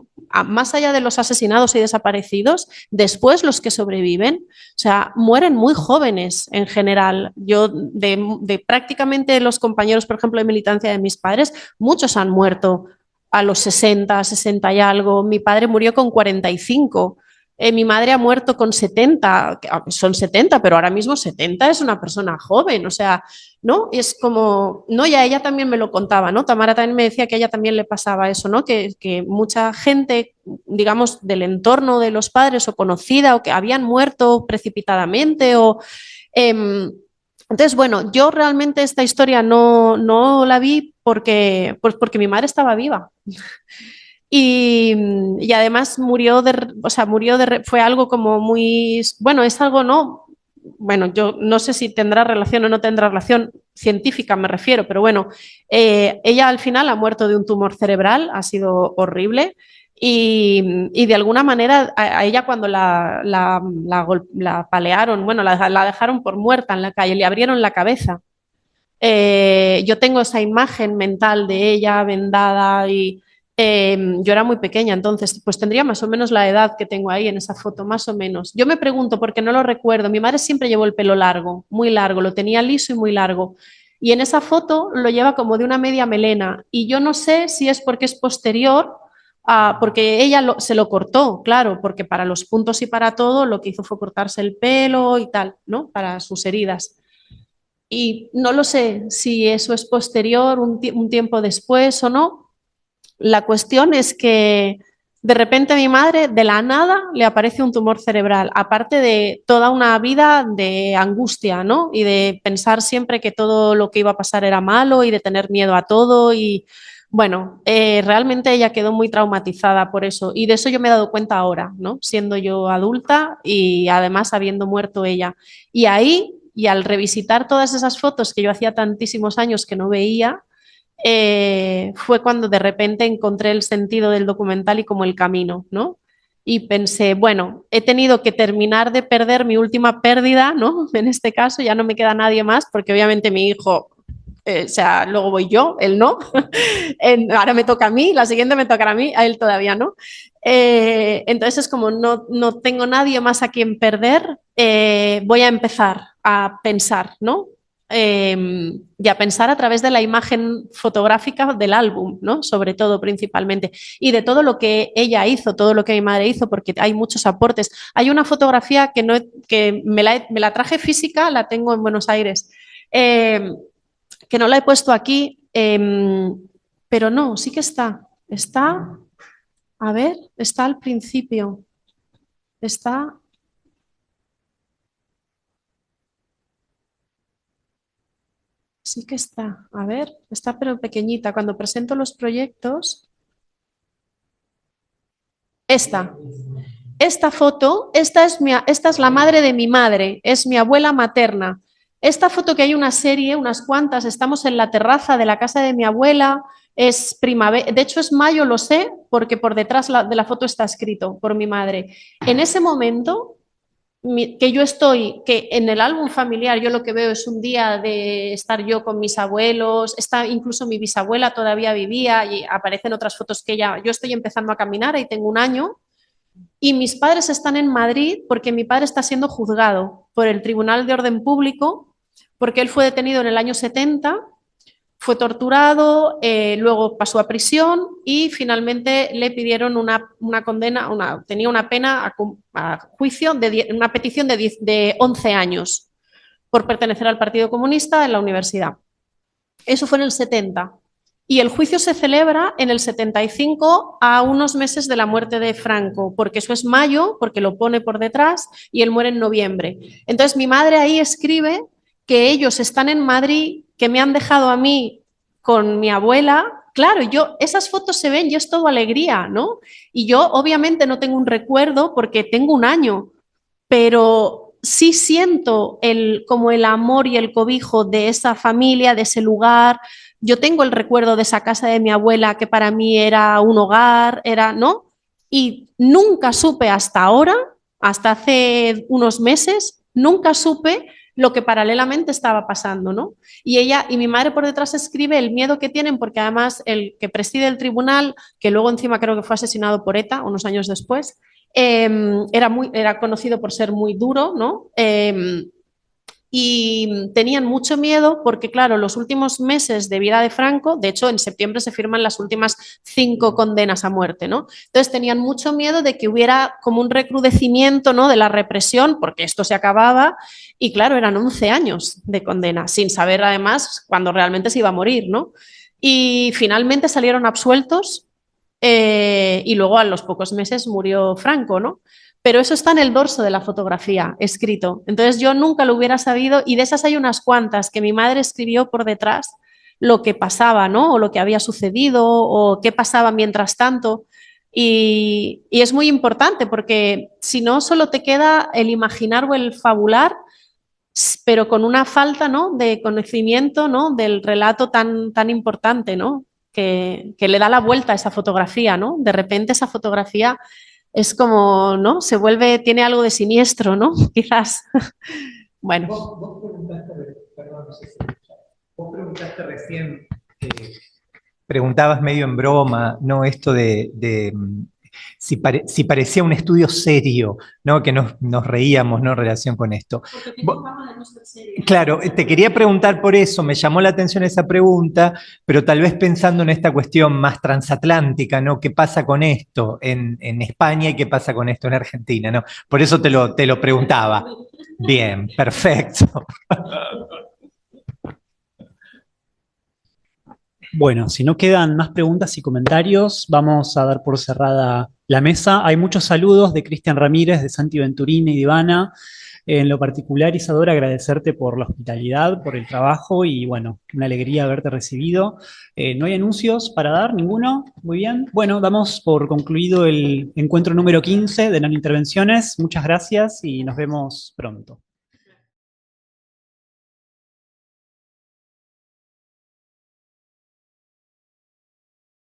más allá de los asesinados y desaparecidos, después los que sobreviven, o sea, mueren muy jóvenes en general. Yo, de prácticamente los compañeros, por ejemplo, de militancia de mis padres, muchos han muerto a los 60, 60 y algo. Mi padre murió con 45. Mi madre ha muerto con 70, son 70, pero ahora mismo 70 es una persona joven, o sea, ¿no? Es como, ¿no? Y a ella también me lo contaba, ¿no? Tamara también me decía que a ella también le pasaba eso, ¿no? Que mucha gente, digamos, del entorno de los padres o conocida o que habían muerto precipitadamente o... entonces, bueno, yo realmente esta historia no la vi porque mi madre estaba viva. Y además fue algo como muy, bueno, es algo, ¿no? Bueno, yo no sé si tendrá relación o no tendrá relación científica, me refiero, pero bueno, ella al final ha muerto de un tumor cerebral, ha sido horrible. Y de alguna manera a ella cuando la palearon, bueno, la dejaron por muerta en la calle, le abrieron la cabeza. Yo tengo esa imagen mental de ella vendada y yo era muy pequeña, entonces pues tendría más o menos la edad que tengo ahí en esa foto, más o menos. Yo me pregunto, porque no lo recuerdo, mi madre siempre llevó el pelo largo, muy largo, lo tenía liso y muy largo. Y en esa foto lo lleva como de una media melena. Y yo no sé si es porque es posterior, porque ella se lo cortó, claro, porque para los puntos y para todo lo que hizo fue cortarse el pelo y tal, ¿no? Para sus heridas. Y no lo sé si eso es posterior, un tiempo después o no. La cuestión es que de repente a mi madre, de la nada, le aparece un tumor cerebral, aparte de toda una vida de angustia, ¿no? Y de pensar siempre que todo lo que iba a pasar era malo y de tener miedo a todo. Y bueno, realmente ella quedó muy traumatizada por eso. Y de eso yo me he dado cuenta ahora, ¿no? Siendo yo adulta y además habiendo muerto ella. Y ahí, y al revisitar todas esas fotos que yo hacía tantísimos años que no veía, fue cuando de repente encontré el sentido del documental y como el camino, ¿no? Y pensé, bueno, he tenido que terminar de perder mi última pérdida, ¿no? En este caso ya no me queda nadie más, porque obviamente mi hijo, o sea, luego voy yo, él no. Ahora me toca a mí, la siguiente me tocará a mí, a él todavía no. Entonces es como no tengo nadie más a quien perder, voy a empezar a pensar, ¿no? Y a pensar a través de la imagen fotográfica del álbum, ¿no? Sobre todo, principalmente, y de todo lo que ella hizo, todo lo que mi madre hizo, porque hay muchos aportes. Hay una fotografía que me la traje física, la tengo en Buenos Aires, que no la he puesto aquí, pero no, sí que está, a ver, está al principio, está... Sí que está, a ver, está pero pequeñita. Cuando presento los proyectos, esta. esta foto, esta es la madre de mi madre, es mi abuela materna. Esta foto que hay una serie, unas cuantas, estamos en la terraza de la casa de mi abuela, es primavera, de hecho es mayo, lo sé, porque por detrás de la foto está escrito por mi madre. En ese momento que yo estoy, que en el álbum familiar yo lo que veo es un día de estar yo con mis abuelos, está incluso mi bisabuela todavía vivía y aparecen otras fotos que ella, yo estoy empezando a caminar, ahí tengo un año, y mis padres están en Madrid porque mi padre está siendo juzgado por el Tribunal de Orden Público, porque él fue detenido en el año 70, fue torturado, luego pasó a prisión y finalmente le pidieron una condena, tenía una pena a juicio, una petición de 11 años por pertenecer al Partido Comunista en la universidad. Eso fue en el 70. Y el juicio se celebra en el 75, a unos meses de la muerte de Franco, porque eso es mayo, porque lo pone por detrás, y él muere en noviembre. Entonces mi madre ahí escribe que ellos están en Madrid, que me han dejado a mí con mi abuela. Claro, esas fotos se ven y es todo alegría, ¿no? Y yo obviamente no tengo un recuerdo porque tengo un año, pero sí siento como el amor y el cobijo de esa familia, de ese lugar. Yo tengo el recuerdo de esa casa de mi abuela que para mí era un hogar, ¿no? Y nunca supe hasta ahora, hasta hace unos meses, nunca supe lo que paralelamente estaba pasando, ¿no? Y mi madre por detrás escribe el miedo que tienen, porque además el que preside el tribunal, que luego encima creo que fue asesinado por ETA unos años después, era conocido por ser muy duro, ¿no? Y tenían mucho miedo porque, claro, los últimos meses de vida de Franco, de hecho en septiembre se firman las últimas 5 condenas a muerte, ¿no? Entonces tenían mucho miedo de que hubiera como un recrudecimiento, ¿no?, de la represión, porque esto se acababa, y claro, eran 11 años de condena, sin saber además cuándo realmente se iba a morir, ¿no? Y finalmente salieron absueltos y luego a los pocos meses murió Franco, ¿no? Pero eso está en el dorso de la fotografía, escrito. Entonces yo nunca lo hubiera sabido, y de esas hay unas cuantas que mi madre escribió por detrás lo que pasaba, ¿no? O lo que había sucedido, o qué pasaba mientras tanto. Y es muy importante porque si no, solo te queda el imaginar o el fabular, pero con una falta, ¿no?, de conocimiento, ¿no?, del relato tan, tan importante, ¿no?, que le da la vuelta a esa fotografía, ¿no? De repente esa fotografía es como, ¿no?, se vuelve, tiene algo de siniestro, ¿no? Quizás. Bueno. Vos preguntaste, perdón, no sé si vos preguntaste recién, preguntabas medio en broma, ¿no?, esto de si parecía un estudio serio, ¿no?, que nos reíamos, ¿no?, en relación con esto. Claro, te quería preguntar por eso, me llamó la atención esa pregunta, pero tal vez pensando en esta cuestión más transatlántica, ¿no?, ¿qué pasa con esto en España y qué pasa con esto en Argentina, ¿no? Por eso te lo preguntaba. Bien, perfecto. Bueno, si no quedan más preguntas y comentarios, vamos a dar por cerrada la mesa. Hay muchos saludos de Cristian Ramírez, de Santi Venturini y de Ivana. En lo particular, Isadora, agradecerte por la hospitalidad, por el trabajo y, bueno, una alegría haberte recibido. ¿No hay anuncios para dar? ¿Ninguno? Muy bien. Bueno, damos por concluido el encuentro número 15 de Nanointervenciones. Muchas gracias y nos vemos pronto.